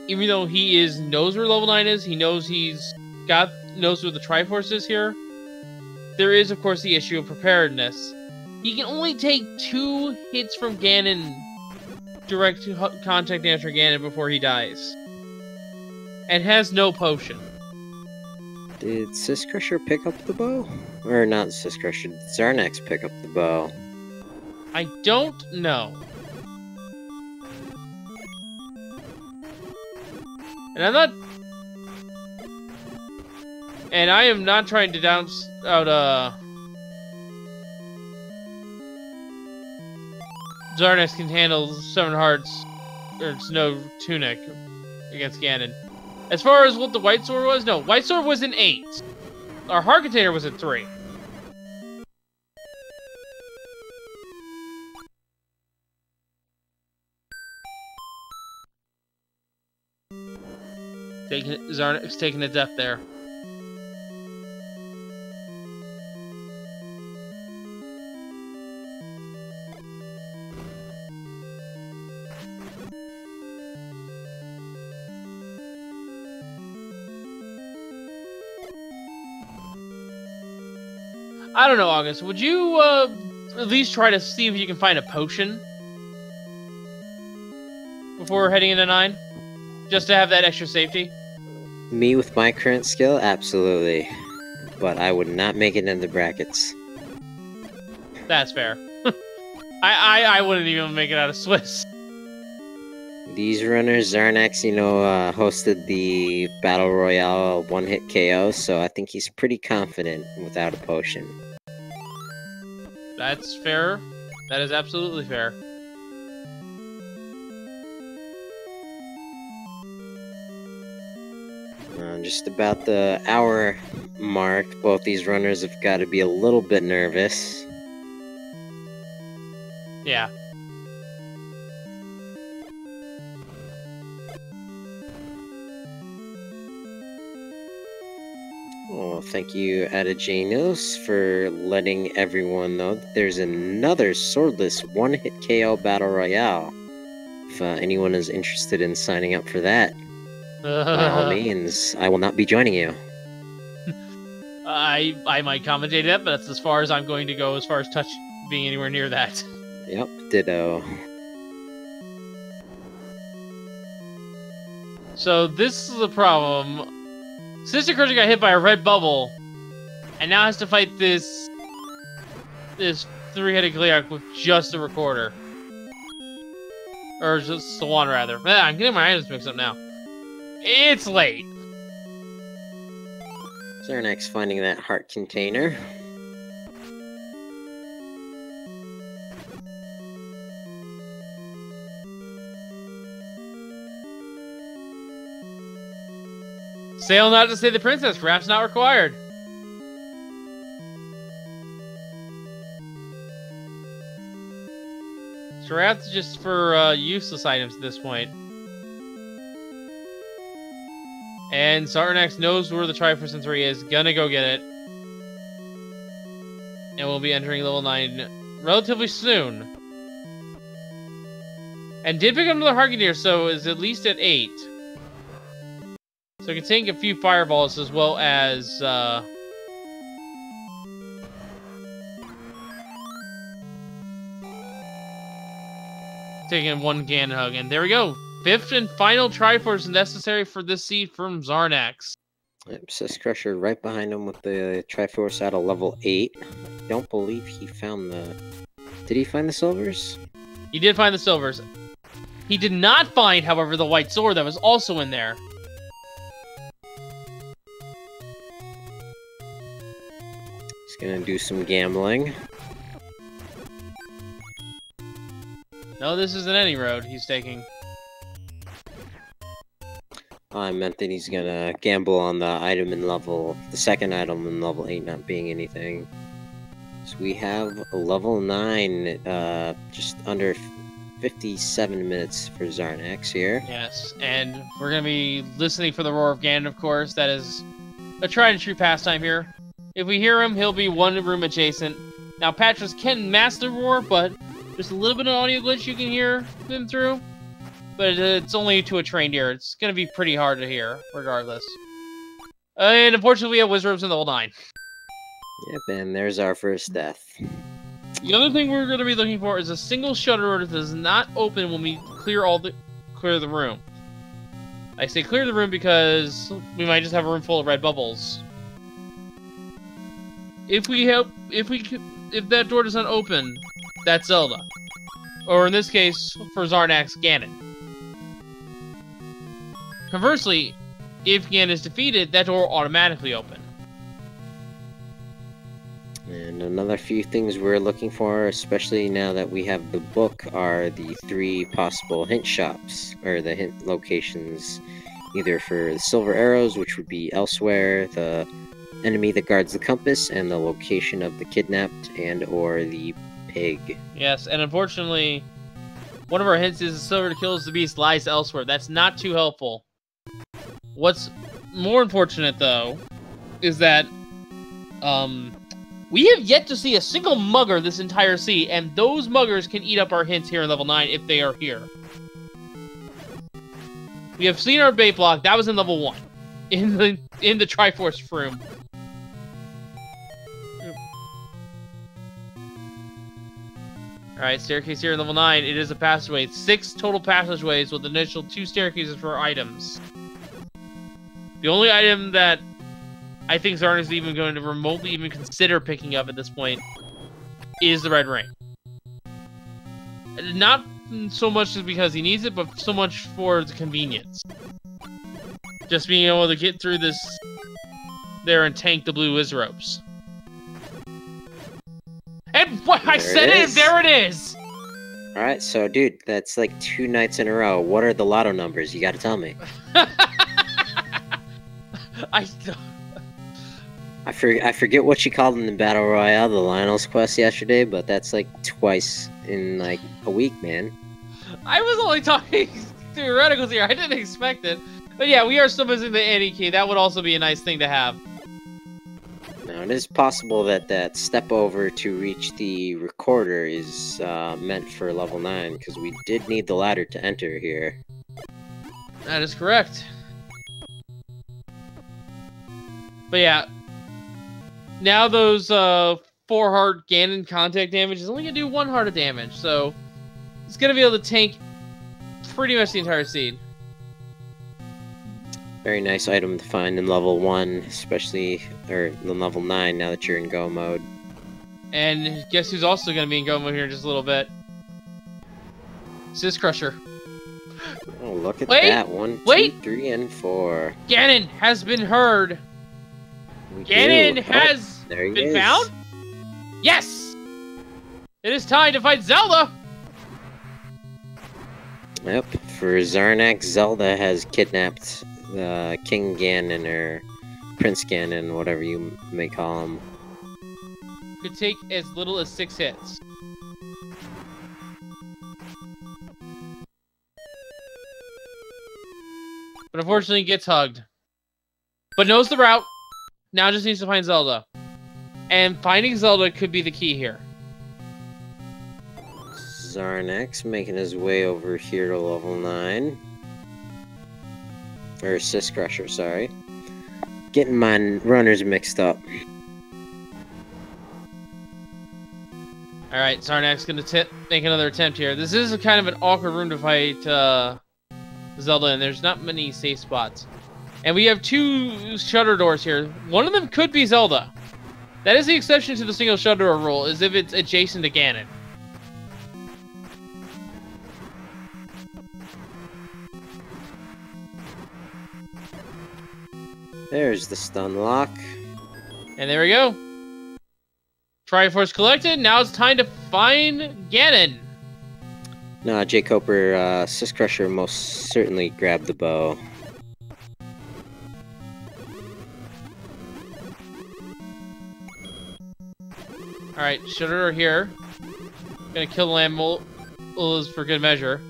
even though he knows where level 9 is, he knows knows where the Triforce is here, there is, of course, the issue of preparedness. He can only take 2 hits from Ganon, direct contact damage from Ganon before he dies. And has no potion. Did Syscrusher pick up the bow? Or not Syscrusher, did Xarnax pick up the bow? I don't know. And I am not trying to down out Xarnax can handle 7 hearts or Snow Tunic against Ganon. As far as what the White Sword was, no, White Sword was an 8. Our Heart Container was a 3. Xarnax taking a death there. I don't know, August. Would you at least try to see if you can find a potion before heading into 9? Just to have that extra safety? Me with my current skill? Absolutely. But I would not make it into brackets. That's fair. I wouldn't even make it out of Swiss. These runners, Xarnax, hosted the Battle Royale one-hit KO, so I think he's pretty confident without a potion. That's fair. That is absolutely fair. Just about the hour mark, both these runners have got to be a little bit nervous. Yeah. Well, thank you, Adajanos, for letting everyone know that there's another swordless one-hit KO Battle Royale. If anyone is interested in signing up for that, by all means, I will not be joining you. I might commentate that, but that's as far as I'm going to go as far as touch being anywhere near that. Yep, ditto. So this is the problem. Syscrusher got hit by a red bubble, and now has to fight this three-headed Gleark with just a recorder. Or just the one, rather. I'm getting my items mixed up now. It's late. Xarnax finding that heart container. Sail not to save the princess, perhaps not required. So perhaps just for useless items at this point. And Xarnax knows where the Triforce in 3 is, gonna go get it. And we'll be entering level 9 relatively soon. And did pick up another Harkineer, so is at least at 8. So it can take a few fireballs as well as taking one Gan Hug. And there we go. 5th and final Triforce necessary for this seed from Xarnax. Yep, syscrusher right behind him with the Triforce at a level 8. I don't believe he found the... Did he find the silvers? He did find the silvers. He did not find, however, the white sword that was also in there. He's gonna do some gambling. No, this isn't any road he's taking. I meant that he's gonna gamble on the item in level... The second item in level 8 not being anything. So we have a level 9, just under 57 minutes for Xarnax here. Yes, and we're gonna be listening for the Roar of Ganon, of course. That is a tried and true pastime here. If we hear him, he'll be one room adjacent. Now, Patras can mask the roar, but there's a little bit of audio glitch you can hear him through. But it's only to a trained ear. It's gonna be pretty hard to hear, regardless. And unfortunately, we have Wizards in level 9. Yep, and there's our first death. The other thing we're going to be looking for is a single shutter door that does not open when we clear the room. I say clear the room because we might just have a room full of red bubbles. If that door does not open, that's Zelda. Or in this case, for Xarnax, Ganon. Conversely, if Ganon is defeated, that door will automatically open. And another few things we're looking for, especially now that we have the book, are the 3 possible hint shops, or the hint locations either for the silver arrows, which would be elsewhere, the enemy that guards the compass, and the location of the kidnapped and or the pig. Yes, and unfortunately, one of our hints is the silver that kills the beast lies elsewhere. That's not too helpful. What's more unfortunate, though, is that we have yet to see a single mugger this entire sea, and those muggers can eat up our hints here in level 9 if they are here. We have seen our bait block. That was in level 1. In the Triforce room. Alright, staircase here in level 9. It is a passageway. 6 total passageways with initial 2 staircases for items. The only item that I think Xarnax is even going to remotely even consider picking up at this point is the red ring. Not so much just because he needs it, but so much for the convenience. Just being able to get through this there and tank the blue whiz ropes. And what I said it, there it is! Alright, so dude, that's like 2 nights in a row. What are the lotto numbers? You gotta tell me. I forget what she called in the Battle Royale, the Lionel's Quest yesterday, but that's like twice in like a week, man. I was only talking theoreticals here. I didn't expect it. But yeah, we are still missing the Annie key. That would also be a nice thing to have. Now, it is possible that that step over to reach the recorder is meant for level 9, because we did need the ladder to enter here. That is correct. But yeah, now those 4 heart Ganon contact damage is only going to do 1 heart of damage, so it's going to be able to tank pretty much the entire seed. Very nice item to find in level 1, especially, or in level 9 now that you're in go mode. And guess who's also going to be in go mode here in just a little bit? Syscrusher. Oh, look at that. 1, 2, 3, and 4. Ganon has been heard. Ganon has been found? Yes! It is time to fight Zelda! Yep, for Xarnax, Zelda has kidnapped King Ganon, or Prince Ganon, whatever you may call him. Could take as little as 6 hits. But unfortunately gets hugged. But knows the route. Now just needs to find Zelda. And finding Zelda could be the key here. Xarnax making his way over here to level 9. Or syscrusher, sorry. Getting my runners mixed up. Alright, Xarnax gonna make another attempt here. This is a kind of an awkward room to fight Zelda in. There's not many safe spots. And we have 2 shutter doors here. One of them could be Zelda. That is the exception to the single shutter door rule, is if it's adjacent to Ganon. There's the stun lock. And there we go. Triforce collected. Now it's time to find Ganon. Nah, J. Coper, Syscrusher most certainly grabbed the bow. Alright, shutter door here. Gonna kill the land moles for good measure.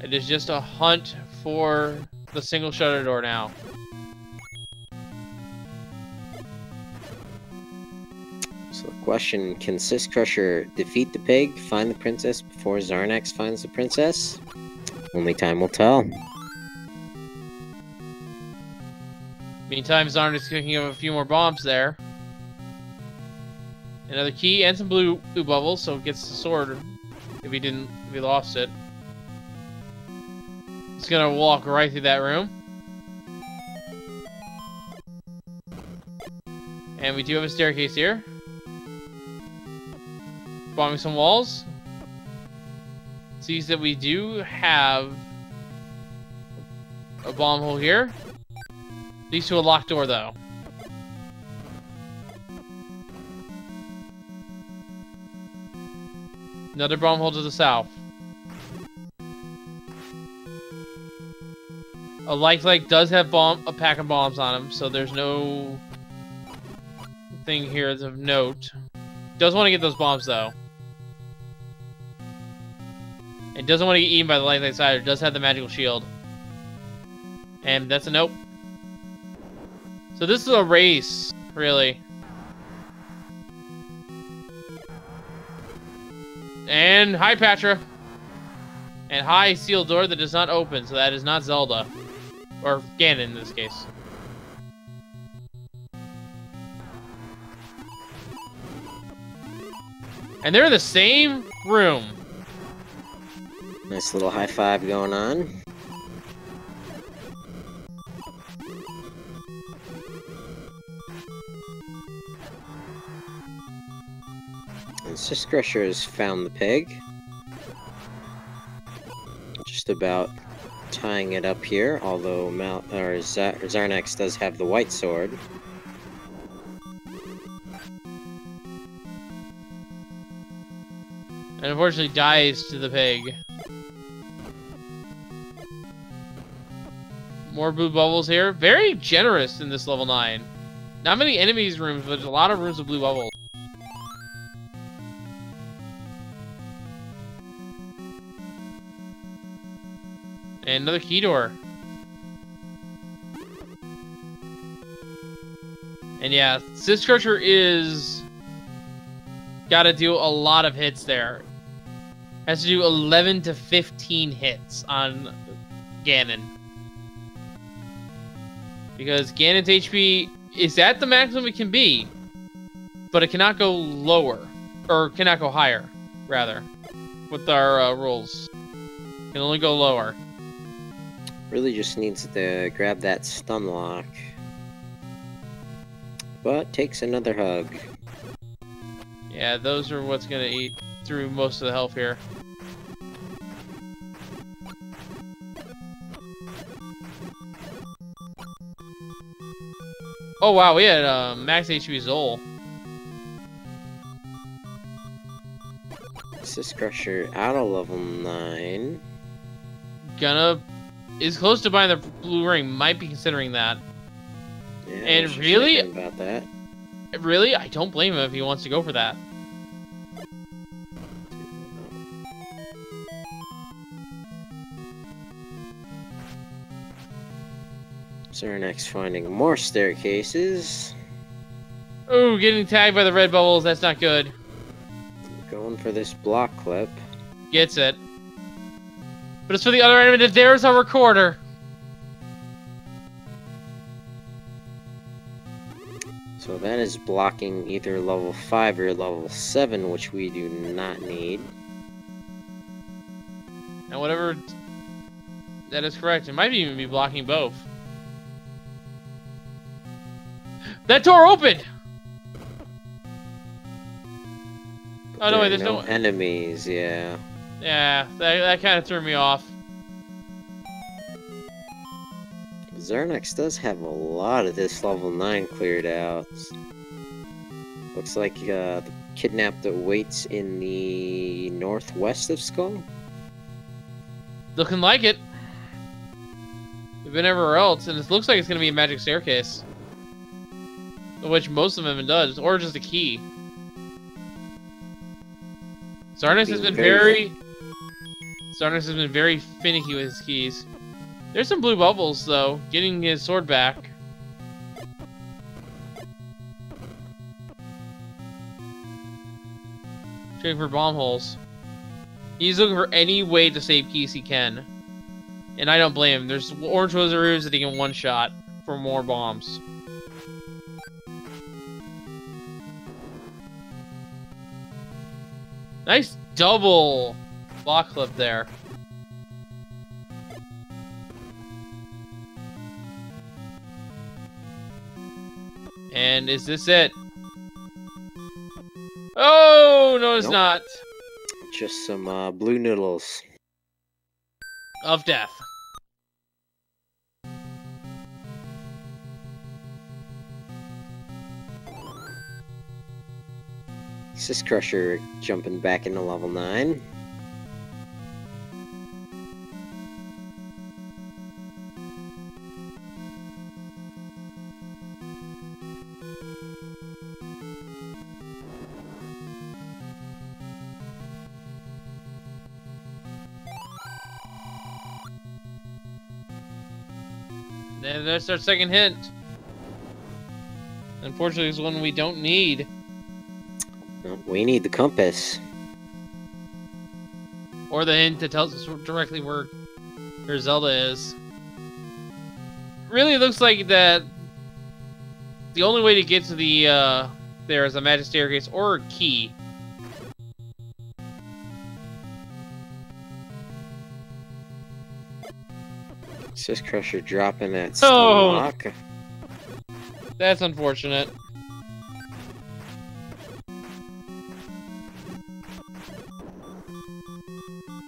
It is just a hunt for the single shutter door now. So the question, can Syscrusher defeat the pig, find the princess before Xarnax finds the princess? Only time will tell. Meantime, Xarnax is cooking up a few more bombs there. Another key and some blue bubbles, so it gets the sword if he lost it. He's gonna walk right through that room. And we do have a staircase here. Bombing some walls. Sees that we do have a bomb hole here. Leads to a locked door, though. Another bomb hole to the south. A life lake does have a pack of bombs on him, so there's no thing here of note. Does want to get those bombs though. It doesn't want to get eaten by the life lake side. It does have the magical shield. And that's a nope. So this is a race, really. And hi, Patra. And hi, sealed door that does not open, so that is not Zelda. Or Ganon in this case. And they're in the same room. Nice little high five going on. And syscrusher has found the pig. Just about tying it up here, although Xarnax does have the white sword. And unfortunately dies to the pig. More blue bubbles here. Very generous in this level 9. Not many enemies rooms, but there's a lot of rooms with blue bubbles. And another key door. And yeah, syscrusher is gotta do a lot of hits there. Has to do 11 to 15 hits on Ganon. Because Ganon's HP is at the maximum it can be, but it cannot go lower. Or cannot go higher, rather. With our rules. It can only go lower. Really just needs to grab that stun lock. But takes another hug. Yeah, those are what's gonna eat through most of the health here. Oh wow, we had max HP Zol. Syscrusher out of level 9. Is close to buying the blue ring. Might be considering that. Yeah, and really, about that. Really, I don't blame him if he wants to go for that. Xarnax finding more staircases. Ooh, getting tagged by the red bubbles. That's not good. Going for this block clip. Gets it. But it's for the other enemy. There's a recorder. So that is blocking either level 5 or level 7, which we do not need. And whatever... That is correct. It might even be blocking both. That door opened! But oh, no, wait, there's no... enemies, yeah. Yeah, that kind of threw me off. Xarnax does have a lot of this level 9 cleared out. Looks like the kidnapped waits in the northwest of Skull. Looking like it. We've been everywhere else, and it looks like it's going to be a magic staircase. Which most of them does, or just a key. Xarnax has been very finicky with his keys. There's some blue bubbles, though. Getting his sword back. Checking for bomb holes. He's looking for any way to save keys he can. And I don't blame him. There's orange rosaroos that he can one-shot for more bombs. Nice double block clip there. And is this it? Oh, no, it's not. Just some blue noodles. Of death. Syscrusher jumping back into level 9. And there's our second hint. Unfortunately, it's one we don't need. Well, we need the compass. Or the hint that tells us directly where Zelda is. Really looks like that the only way to get to the there is a magic staircase or a key. Syscrusher dropping that stun lock. That's unfortunate.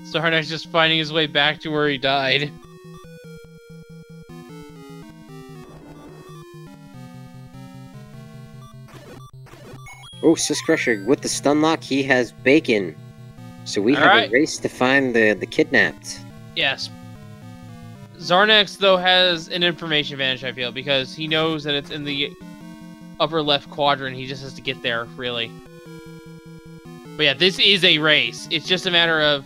Xarnax just finding his way back to where he died. Oh, Syscrusher with the stun lock, he has bacon. So we have a race to find the kidnapped. Yes. Xarnax, though, has an information advantage, I feel, because he knows that it's in the upper left quadrant. He just has to get there, really. But yeah, this is a race. It's just a matter of,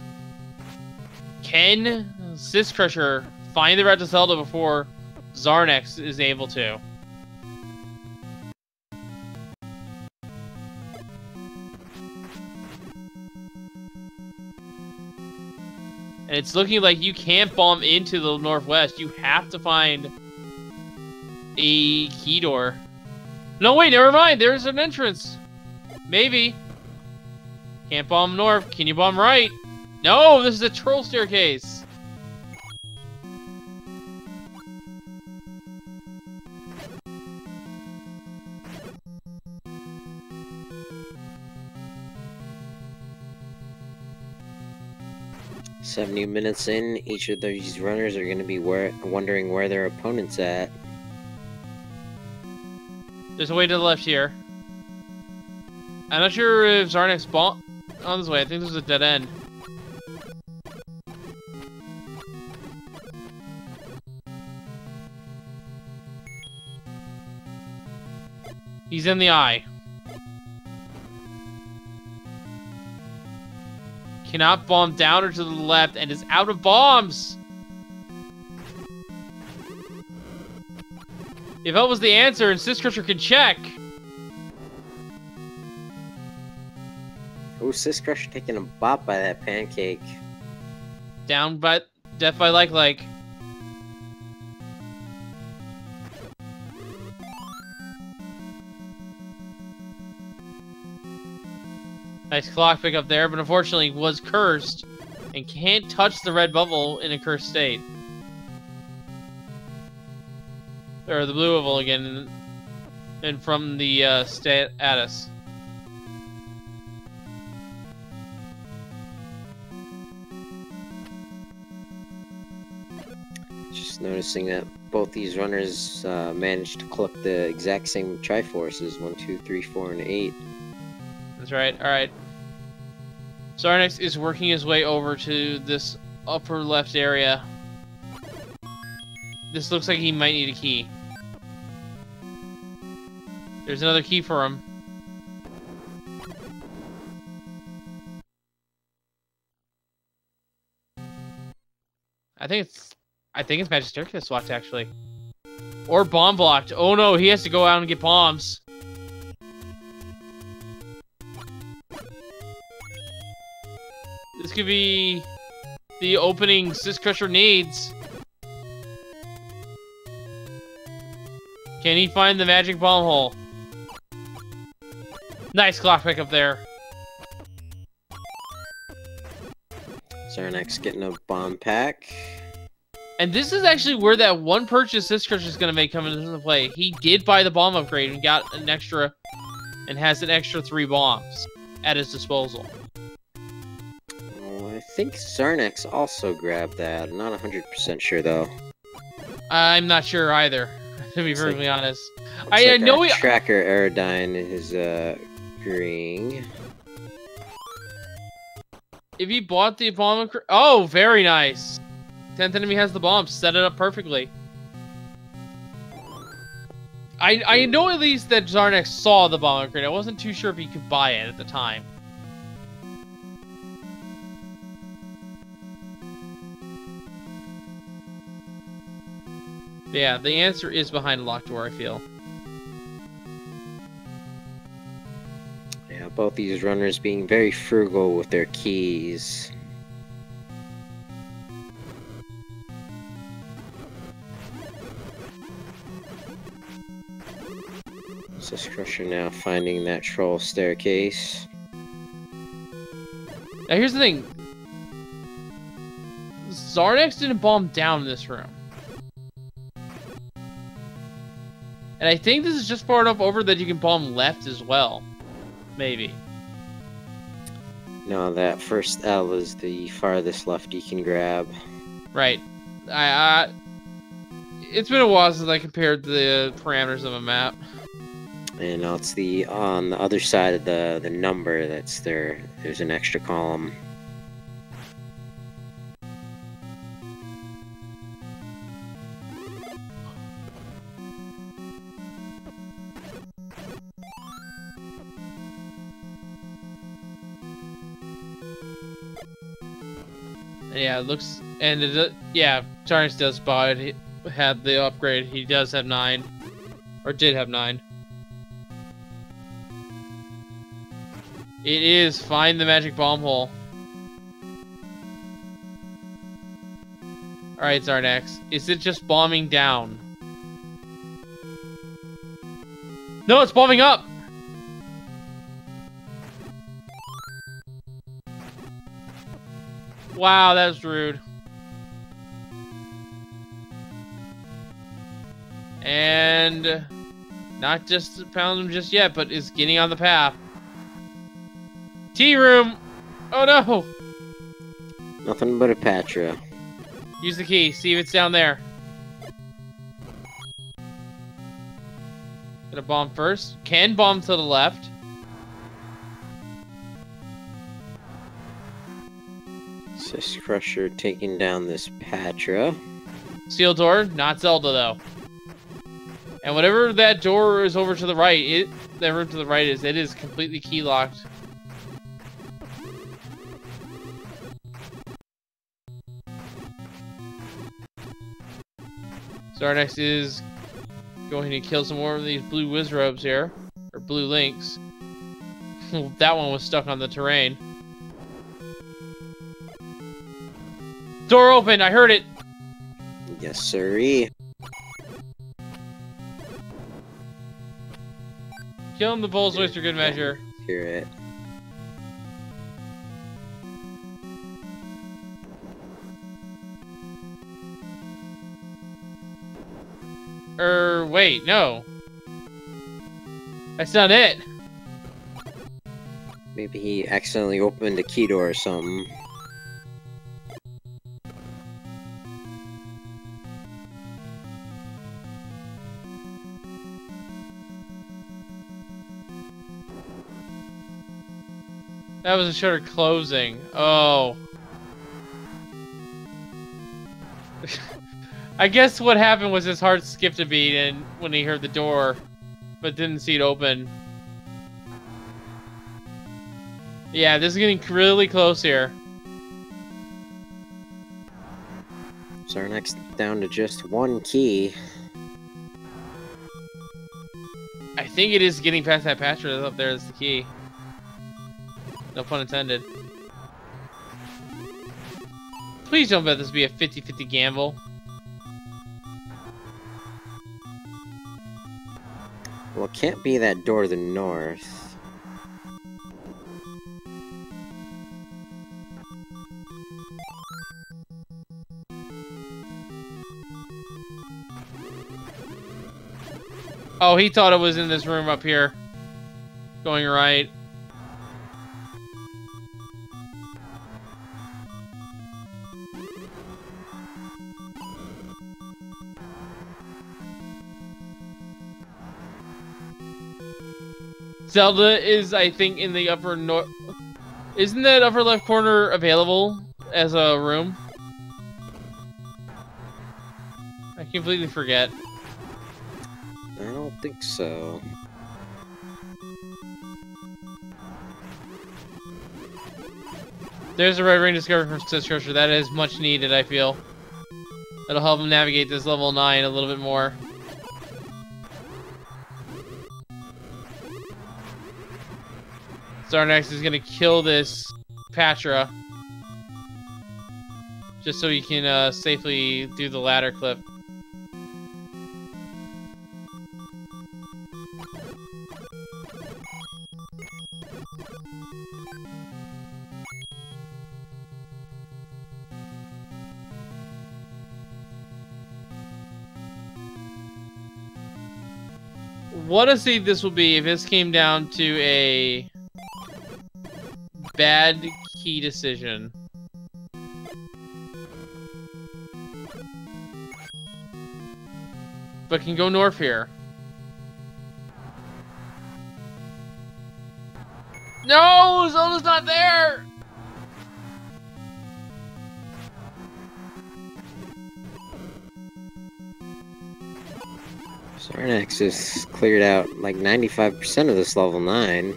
can Syscrusher find the route to Zelda before Xarnax is able to? And it's looking like you can't bomb into the northwest. You have to find a key door. No, wait, never mind. There's an entrance. Maybe. Can't bomb north. Can you bomb right? No, this is a troll staircase. "70 minutes in, each of these runners are going to be wondering where their opponent's at." There's a way to the left here. I'm not sure if Xarnax bombed on this way. I think there's a dead end. He's in the eye. Cannot bomb down or to the left and is out of bombs. If that was the answer, and Syscrusher can check. Oh, Syscrusher taking a bop by that pancake. Down by death by like. Nice clock pick up there, but unfortunately was cursed and can't touch the red bubble in a cursed state. Or the blue bubble again, and from the status. Just noticing that both these runners managed to collect the exact same Triforces, 1, 2, 3, 4, and 8. That's right. All right. Xarnax is working his way over to this upper left area. This looks like he might need a key. There's another key for him. I think it's Magic Staircase locked, actually. Or bomb blocked. Oh no, he has to go out and get bombs. This could be the opening Syscrusher needs. Can he find the magic bomb hole? Nice clock pick up there. Xarnax getting a bomb pack. And this is actually where that one purchase Syscrusher is going to make come into play. He did buy the bomb upgrade and got an extra, and has an extra 3 bombs at his disposal. Oh, I think Xarnax also grabbed that. I'm not 100% sure though. I'm not sure either, to be perfectly honest. I know Tracker Aerodyne is agreeing. If he bought the bomb... Oh, very nice. 10th enemy has the bomb. Set it up perfectly. I know at least that Xarnax saw the bomb upgrade. I wasn't too sure if he could buy it at the time. Yeah, the answer is behind a locked door, I feel. Yeah, both these runners being very frugal with their keys. Syscrusher now finding that troll staircase. Now here's the thing. Xarnax didn't bomb down in this room. And I think this is just far enough over that you can bomb left as well. Maybe. No, that first L is the farthest left you can grab. Right. It's been a while since I compared the parameters of a map. And now it's on the other side of the number that's there. There's an extra column. Yeah, it looks, and yeah, Xarnax does spot it. He had the upgrade. He does have 9, or did have 9. It is find the magic bomb hole. All right, Xarnax, is it just bombing down? No, it's bombing up. Wow, that was rude. And not just found him just yet, but is getting on the path. Tea room! Oh no! Nothing but a Patra. Use the key, see if it's down there. Gonna bomb first. Can bomb to the left. Syscrusher taking down this Patra. Seal door, not Zelda though. And whatever that door is over to the right, that room to the right is, it is completely key locked. Xarnax is going to kill some more of these blue Wizrobes here, or blue links. That one was stuck on the terrain. Door open, I heard it. Yes, sirree. Killing the bulls for good measure. Hear it. Wait, no. That's not it. Maybe he accidentally opened a key door or something. That was a shutter closing. Oh. I guess what happened was his heart skipped a beat and when he heard the door, but didn't see it open. Yeah, this is getting really close here. Xarnax down to just one key. I think it is getting past that patch up there is the key. No pun intended. Please don't let this be a 50-50 gamble. Well, it can't be that door to the north. Oh, he thought it was in this room up here. Going right. Zelda is, I think, in the upper north. Isn't that upper left corner available as a room? I completely forget. I don't think so. There's a red ring discovered from syscrusher. That is much needed, I feel. That'll help him navigate this level 9 a little bit more. Xarnax is gonna kill this Patra. Just so he can safely do the ladder clip. What a seed this will be if this came down to a bad key decision. But can go north here. No! Zelda's not there! Xarnax has cleared out like 95% of this level 9.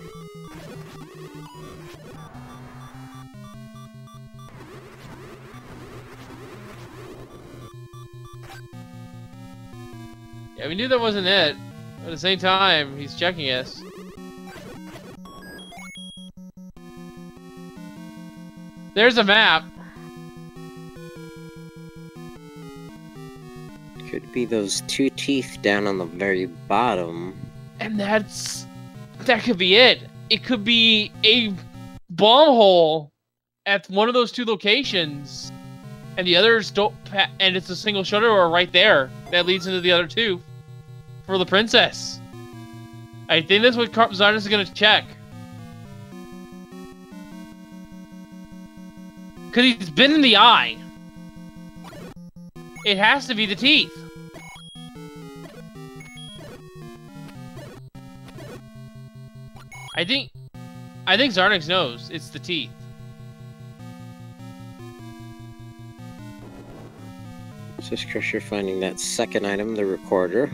Yeah, we knew that wasn't it. But at the same time, he's checking us. There's a map. Could be those 2 teeth down on the very bottom. And that could be it. It could be a bomb hole at one of those 2 locations. And the others don't, and it's a single shutter door right there that leads into the other 2 for the princess. I think that's what Xarnax is going to check. Because he's been in the eye. It has to be the teeth. I think Xarnax knows it's the teeth. Syscrusher finding that second item, the recorder.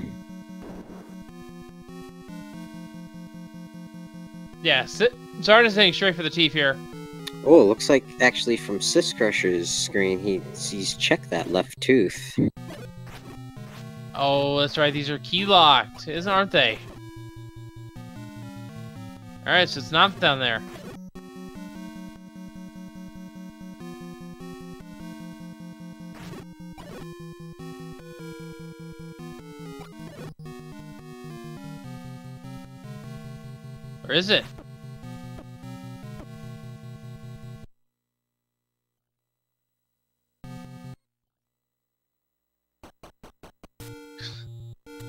Yes, Xarnax heading straight for the teeth here. Oh, it looks like actually from Syscrusher's screen, he's checked that left tooth. Oh, that's right. These are key locked, aren't they? All right, so it's not down there. Or is it?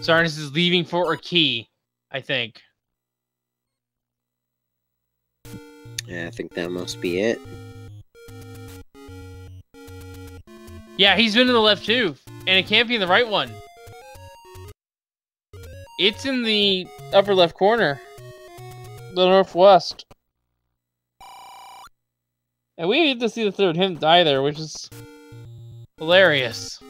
Xarnax is leaving for a key, I think. Yeah, I think that must be it. Yeah, he's been in the left too, and it can't be in the right one. It's in the upper left corner. The northwest. And we get to see the third hint either, which is hilarious.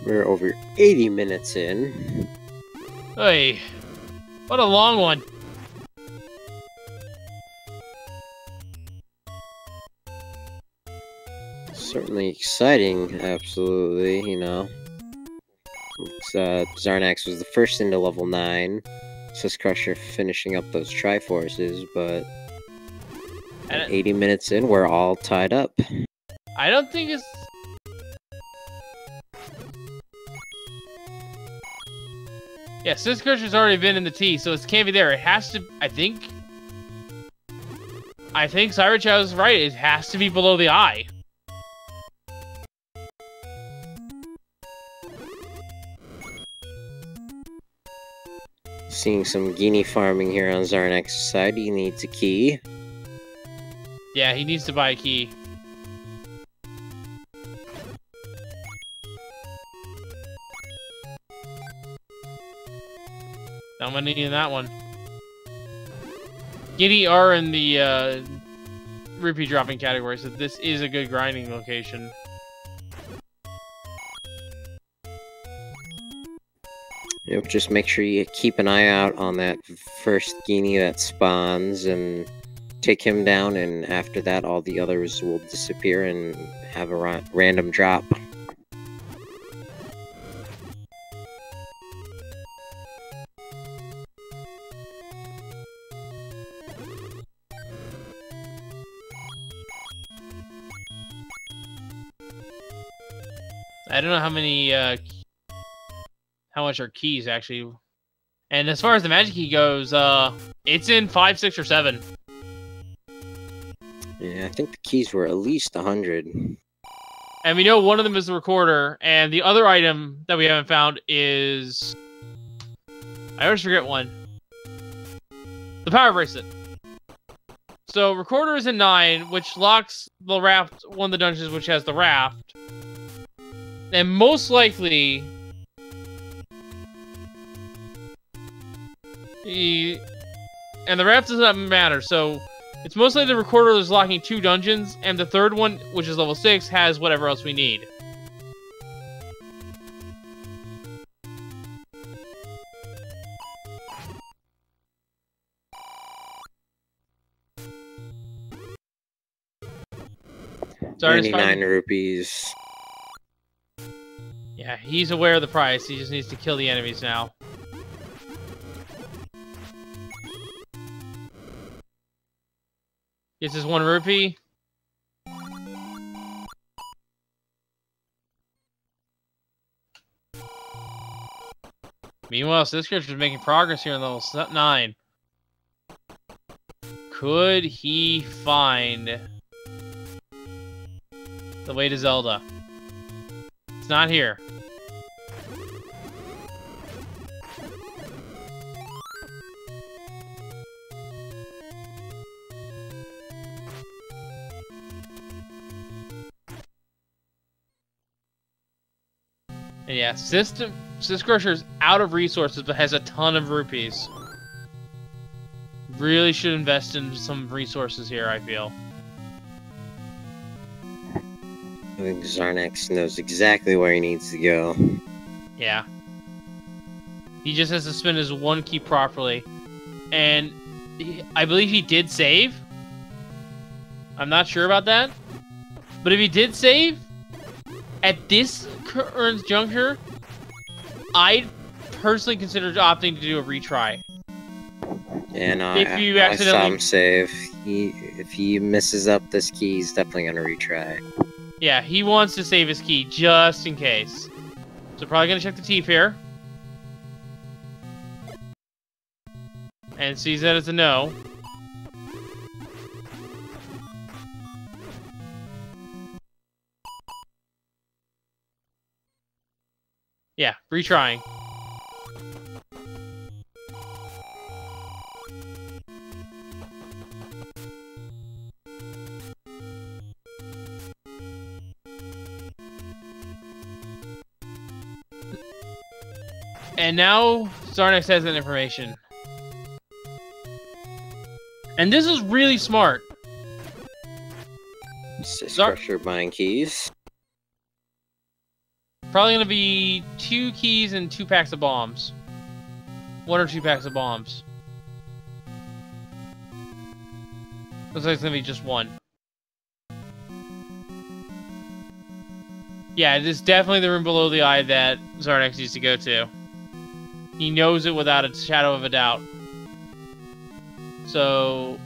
We're over 80 minutes in. Hey, what a long one. Certainly exciting, absolutely, you know. Xarnax was the first into level 9. Syscrusher finishing up those Triforces, but at 80 minutes in, we're all tied up. I don't think it's... Yeah, Syscrusher's already been in the T, so it can't be there. It has to... I think Cyberchow is right. It has to be below the eye. Seeing some guinea farming here on Xarnax's side. He needs a key. Yeah, he needs to buy a key. Not many in that one. Giddy are in the rupee dropping category, so this is a good grinding location. Yep, just make sure you keep an eye out on that first Guinea that spawns and take him down, and after that all the others will disappear and have a random drop. I don't know how many, how much are keys, actually. And as far as the magic key goes, it's in 5, 6, or 7. Yeah, I think the keys were at least 100. And we know one of them is the recorder, and the other item that we haven't found is... I always forget one. The power bracelet. So, recorder is in 9, which locks the raft, one of the dungeons which has the raft. And most likely... And the raft does not matter, so... It's mostly the recorder that's locking 2 dungeons, and the third one, which is level 6, has whatever else we need. Sorry, 99 rupees. Yeah, he's aware of the price. He just needs to kill the enemies now. Gets his 1 rupee. Meanwhile, Syscrusher is making progress here in level 9. Could he find the way to Zelda? It's not here. And yeah, Syscrusher's out of resources, but has a ton of rupees. Really should invest in some resources here, I feel. I think Xarnax knows exactly where he needs to go. Yeah. He just has to spend his 1 key properly. And I believe he did save. I'm not sure about that. But if he did save, at this current juncture, I'd personally consider opting to do a retry. Yeah, no, If you I saw him save. If he messes up this key, he's definitely gonna retry. Yeah, he wants to save his key just in case. So probably gonna check the teeth here. And sees that as a no. Yeah, retrying. And now Xarnax has that information. And this is really smart. Syscrusher buying keys. Probably gonna be 2 keys and 2 packs of bombs. 1 or 2 packs of bombs. Looks like it's gonna be just 1. Yeah, it is definitely the room below the eye that Xarnax needs to go to. He knows it without a shadow of a doubt. So...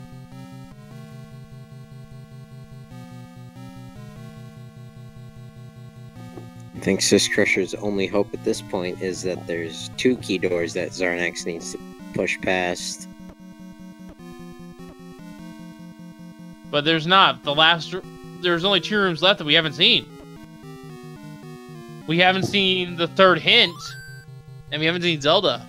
I think Syscrusher's only hope at this point is that there's 2 key doors that Xarnax needs to push past. But there's not. There's only 2 rooms left that we haven't seen. We haven't seen the 3rd hint, and we haven't seen Zelda.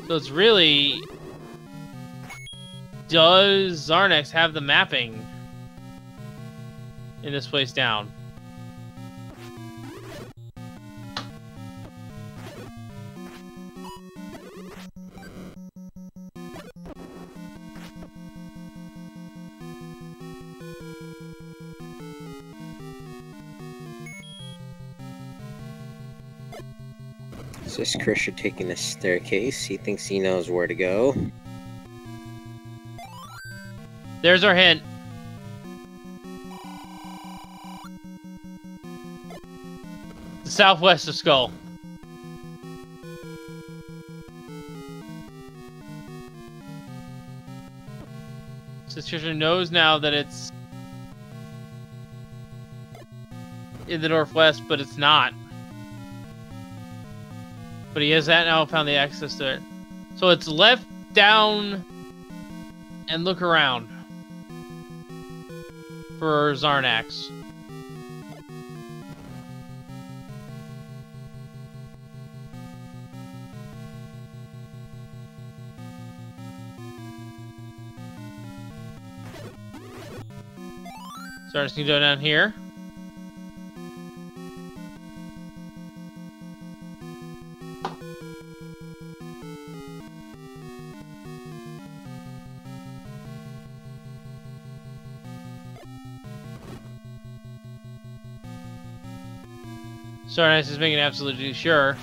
So it's really... Does Xarnax have the mapping in this place down? Syscrusher taking the staircase. He thinks he knows where to go. There's our hint. The southwest of Skull. Syscrusher knows now that it's in the northwest, but it's not. But he has that now, found the access to it. So it's left, down, and look around for Xarnax. Xarnax can go down here. Xarnax is making absolutely sure.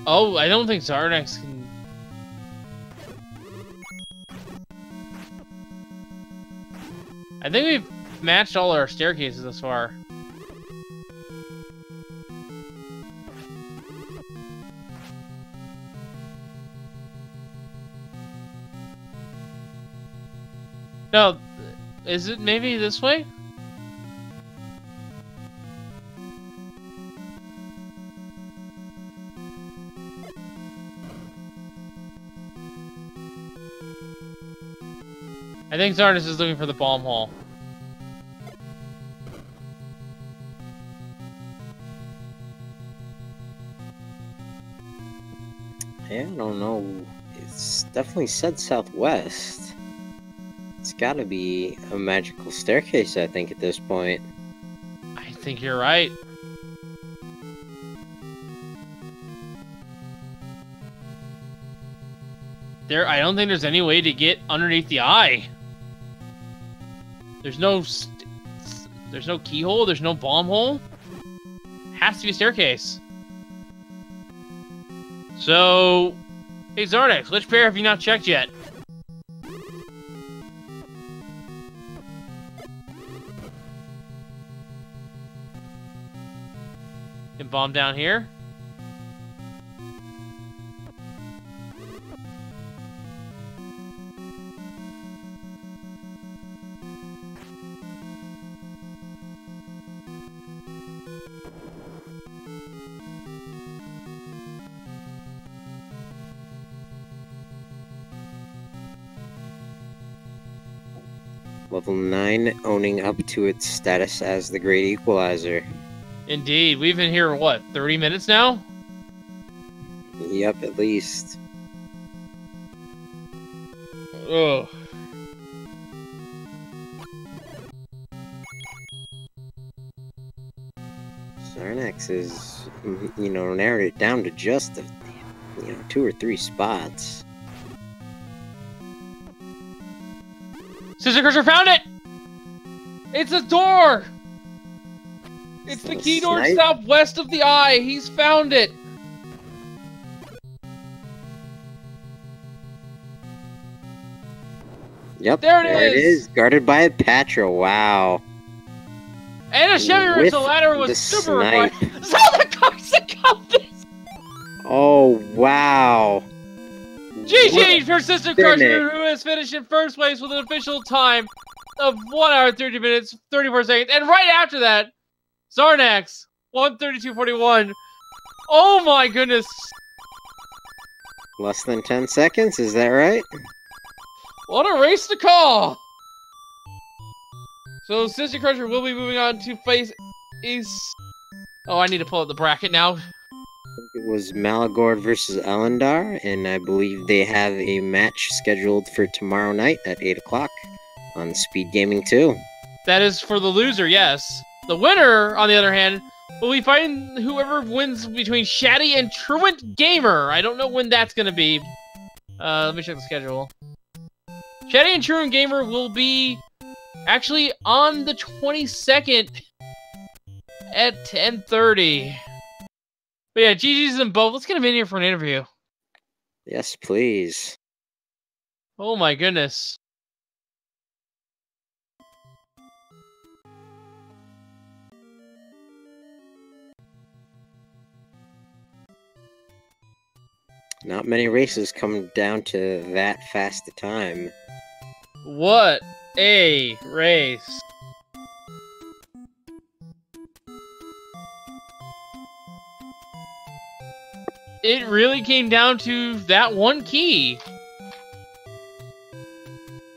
Oh, I don't think Xarnax can... I think we've matched all our staircases thus far. No, is it maybe this way? I think Xarnax is looking for the bomb hole. Yeah, I don't know. It's definitely said southwest. It's gotta be a magical staircase, I think, at this point. I think you're right. I don't think there's any way to get underneath the eye. There's no keyhole. There's no bomb hole. Has to be a staircase. So, hey Xarnax, which pair have you not checked yet? Can bomb down here. Level 9 owning up to its status as the Great Equalizer. Indeed. We've been here, what, 30 minutes now? Yep, at least. Ugh. Xarnax is, narrowed it down to just, 2 or 3 spots. Syscrusher found it! It's a door! It's the key door southwest of the eye! He's found it! Yep, there it is! Guarded by a Patra, wow. And a Chevy Rental ladder was super required. So the Carson got this! Oh, wow. GG for Syscrusher, who has finished in first place with an official time of 1 hour, 30 minutes, 34 seconds. And right after that, Xarnax 132.41. Oh my goodness. Less than 10 seconds, is that right? What a race to call! So syscrusher will be moving on to face Ace. Oh, I need to pull up the bracket now. It was Malagord versus Elendar, and I believe they have a match scheduled for tomorrow night at 8 o'clock on Speed Gaming 2. That is for the loser, yes. The winner, on the other hand, will be fighting whoever wins between Shaddy and Truant Gamer. I don't know when that's going to be. Let me check the schedule. Shaddy and Truant Gamer will be actually on the 22nd at 10:30. But yeah, GG's in both. Let's get him in here for an interview. Yes, please. Oh my goodness. Not many races come down to that fast a time. What a race. It really came down to that one key.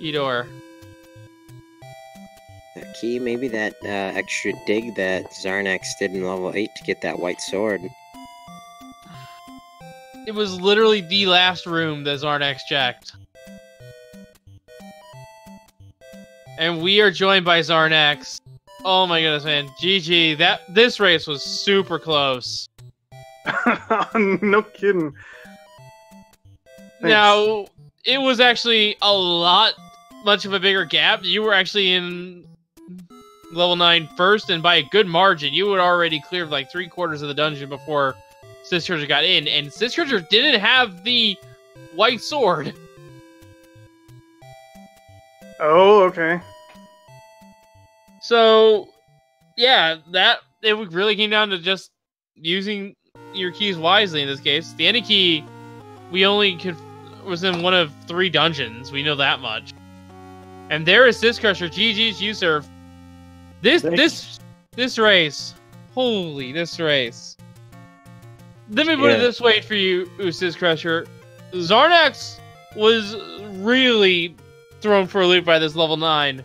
Eudor. That key, maybe that extra dig that Xarnax did in level 8 to get that white sword. It was literally the last room that Xarnax checked. And we are joined by Xarnax. Oh my goodness, man. GG. This race was super close. No kidding. Thanks. Now, it was actually a lot much of a bigger gap. You were actually in level 9 first, and by a good margin. You had already cleared like 3/4 of the dungeon before syscrusher got in, and syscrusher didn't have the white sword. Oh, okay. So, yeah, it really came down to just using your keys wisely in this case. The any key, was in one of 3 dungeons. We know that much. And there is syscrusher. GG's you, sir. This race. Holy, this race. Let me put it this way for you, syscrusher. Xarnax was really thrown for a loop by this level 9.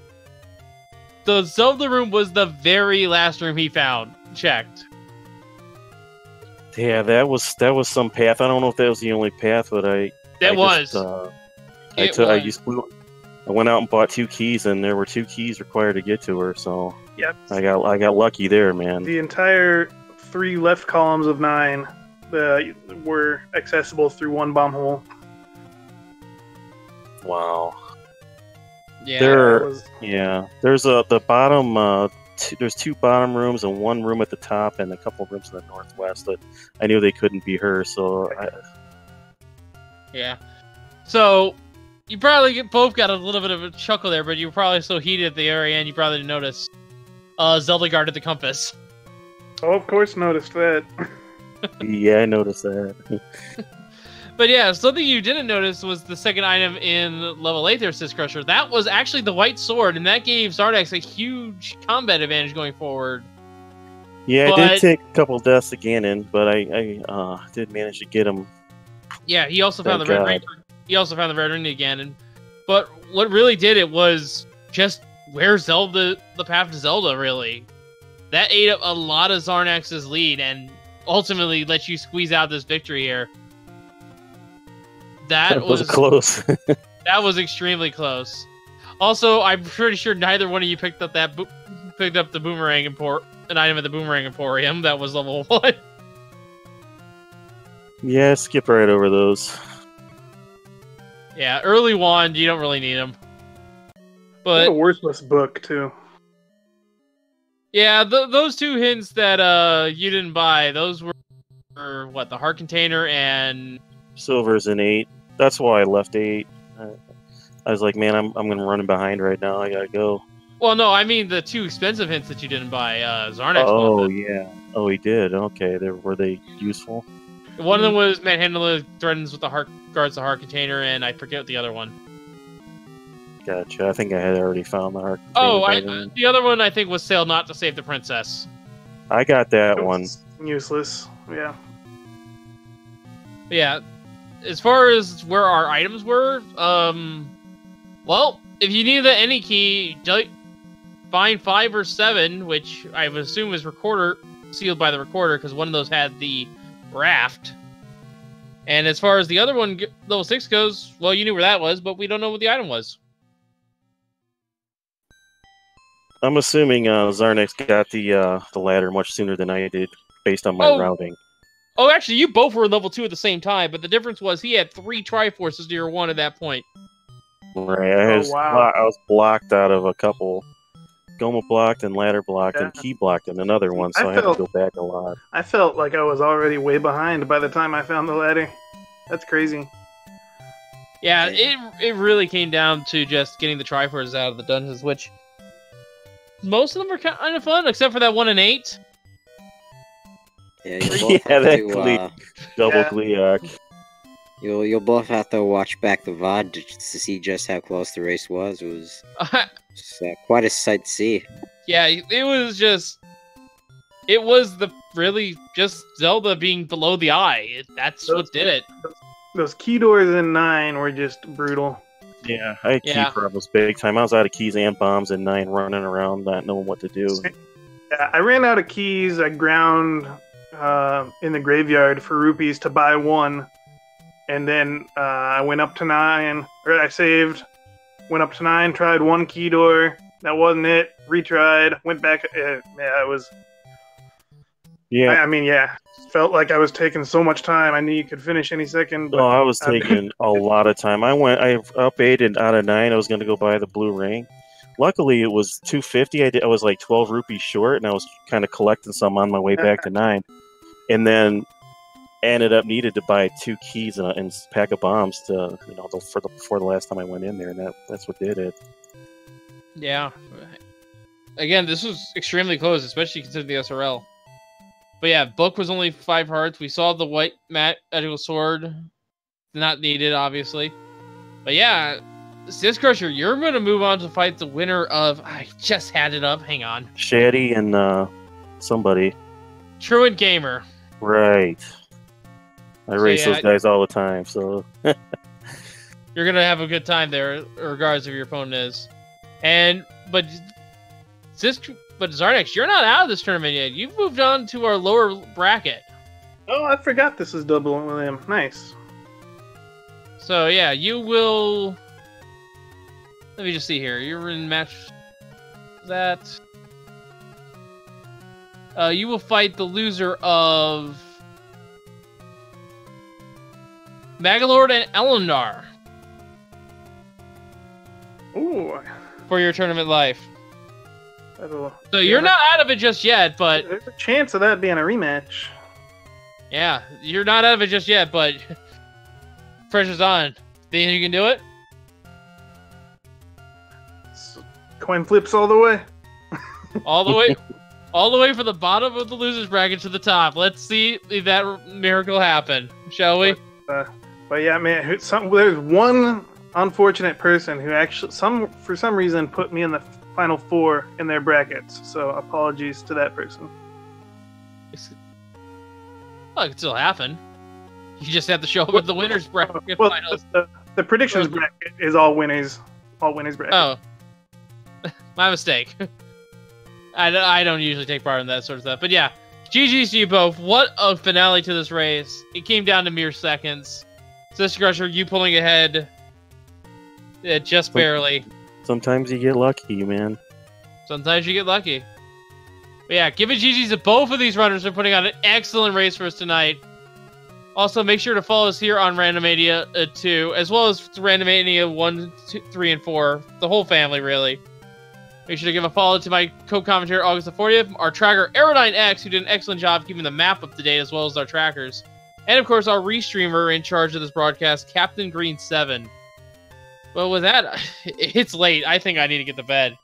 The Zelda room was the very last room he found. Checked. Yeah, that was some path. I don't know if that was the only path, but I went out and bought 2 keys, and there were 2 keys required to get to her. So yep, I got lucky there, man. The entire 3 left columns of 9 were accessible through 1 bomb hole. Wow. Yeah. There's the bottom. There's 2 bottom rooms and 1 room at the top, and a couple rooms in the northwest that I knew they couldn't be her. So yeah. So you probably both got a little bit of a chuckle there, but you were probably so heated at the very end you probably didn't notice. Zelda guarded the compass. Oh, of course, noticed that. Yeah, I noticed that. But yeah, something you didn't notice was the second item in level 8 there, syscrusher. That was actually the white sword, and that gave Xarnax a huge combat advantage going forward. Yeah, I did take a couple deaths to Ganon, but I did manage to get him. Yeah, he also found the red ring. He also found the red ring to Ganon. But what really did it was just where the path to Zelda, really. That ate up a lot of Xarnax's lead, and ultimately let you squeeze out this victory here. That was close. That was extremely close. Also, I'm pretty sure neither one of you picked up the boomerang an item at the boomerang emporium. That was level 1. Yeah, skip right over those. Yeah, early wand, you don't really need them. But what a worthless book too. Yeah, those 2 hints that you didn't buy, those were what, the heart container and Silver's an 8. That's why I left 8. I was like, man, I'm gonna run behind right now. I gotta go. Well, no, I mean the 2 expensive hints that you didn't buy. Xarnax. Oh yeah. Oh, he did. Okay, were they useful? One of them was Manhandler threatens with guards the heart container, and I forget the other one. Gotcha. I think I had already found the heart Oh, container. the other one I think was Sail Not to Save the Princess. I got that one. Useless. Yeah. Yeah. As far as where our items were, well, if you needed any key, find 5 or 7, which I would assume is sealed by the recorder, because one of those had the raft. And as far as the other one, level 6 goes, well, you knew where that was, but we don't know what the item was. I'm assuming Xarnax got the ladder much sooner than I did, based on my routing. Oh, actually, you both were level 2 at the same time, but the difference was he had 3 Triforces to your 1 at that point. Right, I was blocked out of a couple. Goma blocked and ladder blocked and key blocked in another one, so I had to go back a lot. I felt like I was already way behind by the time I found the ladder. That's crazy. Yeah, it really came down to just getting the Triforces out of the dungeons, which most of them were kind of fun, except for that 1 in 8. Yeah, that double Gliok. You'll both have to watch back the VOD to see just how close the race was. It was quite a sight to see. Yeah, it was really just Zelda being below the eye. That's what did it. Those key doors in 9 were just brutal. Yeah, I had key problems big time. I was out of keys and bombs in 9, running around not knowing what to do. Yeah, I ran out of keys. I ground in the graveyard for rupees to buy 1. And then I went up to 9, or I saved, went up to 9, tried 1 key door. That wasn't it. Retried, went back. It was. Yeah. I mean, felt like I was taking so much time. I knew you could finish any second. But I was taking a lot of time. I up 8 and out of 9. I was going to go buy the blue ring. Luckily, it was 250. I was like 12 rupees short, and I was kind of collecting some on my way back to 9. And then ended up needed to buy 2 keys and a pack of bombs to before the last time I went in there, and that's what did it. Yeah. Again, this was extremely close, especially considering the SRL. But yeah, book was only 5 hearts. We saw the white magical sword, not needed, obviously. But yeah, syscrusher, you're going to move on to fight the winner of. I just had it up. Hang on. Shaddy and somebody. Truant Gamer. Right. I race those guys all the time, so you're gonna have a good time there, regardless of who your opponent is. But Xarnax, you're not out of this tournament yet. You've moved on to our lower bracket. Oh, I forgot this is doubling with him. Nice. So yeah, you will. Let me just see here. You're in match that. You will fight the loser of Magalord and Elendar. Ooh. For your tournament life. So you're not out of it just yet, but there's a chance of that being a rematch. Yeah, you're not out of it just yet, but pressure's on. Think you can do it? Coin flips all the way. All the way from the bottom of the losers bracket to the top. Let's see if that miracle happen, shall we? But yeah, man, there's one unfortunate person who actually, for some reason, put me in the final 4 in their brackets. So apologies to that person. Well, it could still happen. You just have to show up at the winners bracket finals. The predictions bracket is all winners bracket. Oh, my mistake. I don't usually take part in that sort of stuff, but yeah, GG's to you both. What a finale to this race! It came down to mere seconds. syscrusher, you pulling ahead, just barely. Sometimes you get lucky, man. Sometimes you get lucky. But yeah, give a GG's to both of these runners for putting on an excellent race for us tonight. Also, make sure to follow us here on Randomizer 2, as well as Randomizer 1, 2, 3, and 4. The whole family, really. Make sure to give a follow to my co-commentator, August the 40th, our tracker, Aerodyne-X, who did an excellent job keeping the map up to date, as well as our trackers. And, of course, our restreamer in charge of this broadcast, Captain Green 7. Well, with that, it's late. I think I need to get to bed.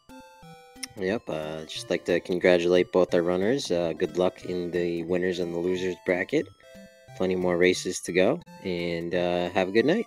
Yep, just like to congratulate both our runners. Good luck in the winners and the losers bracket. Plenty more races to go, and have a good night.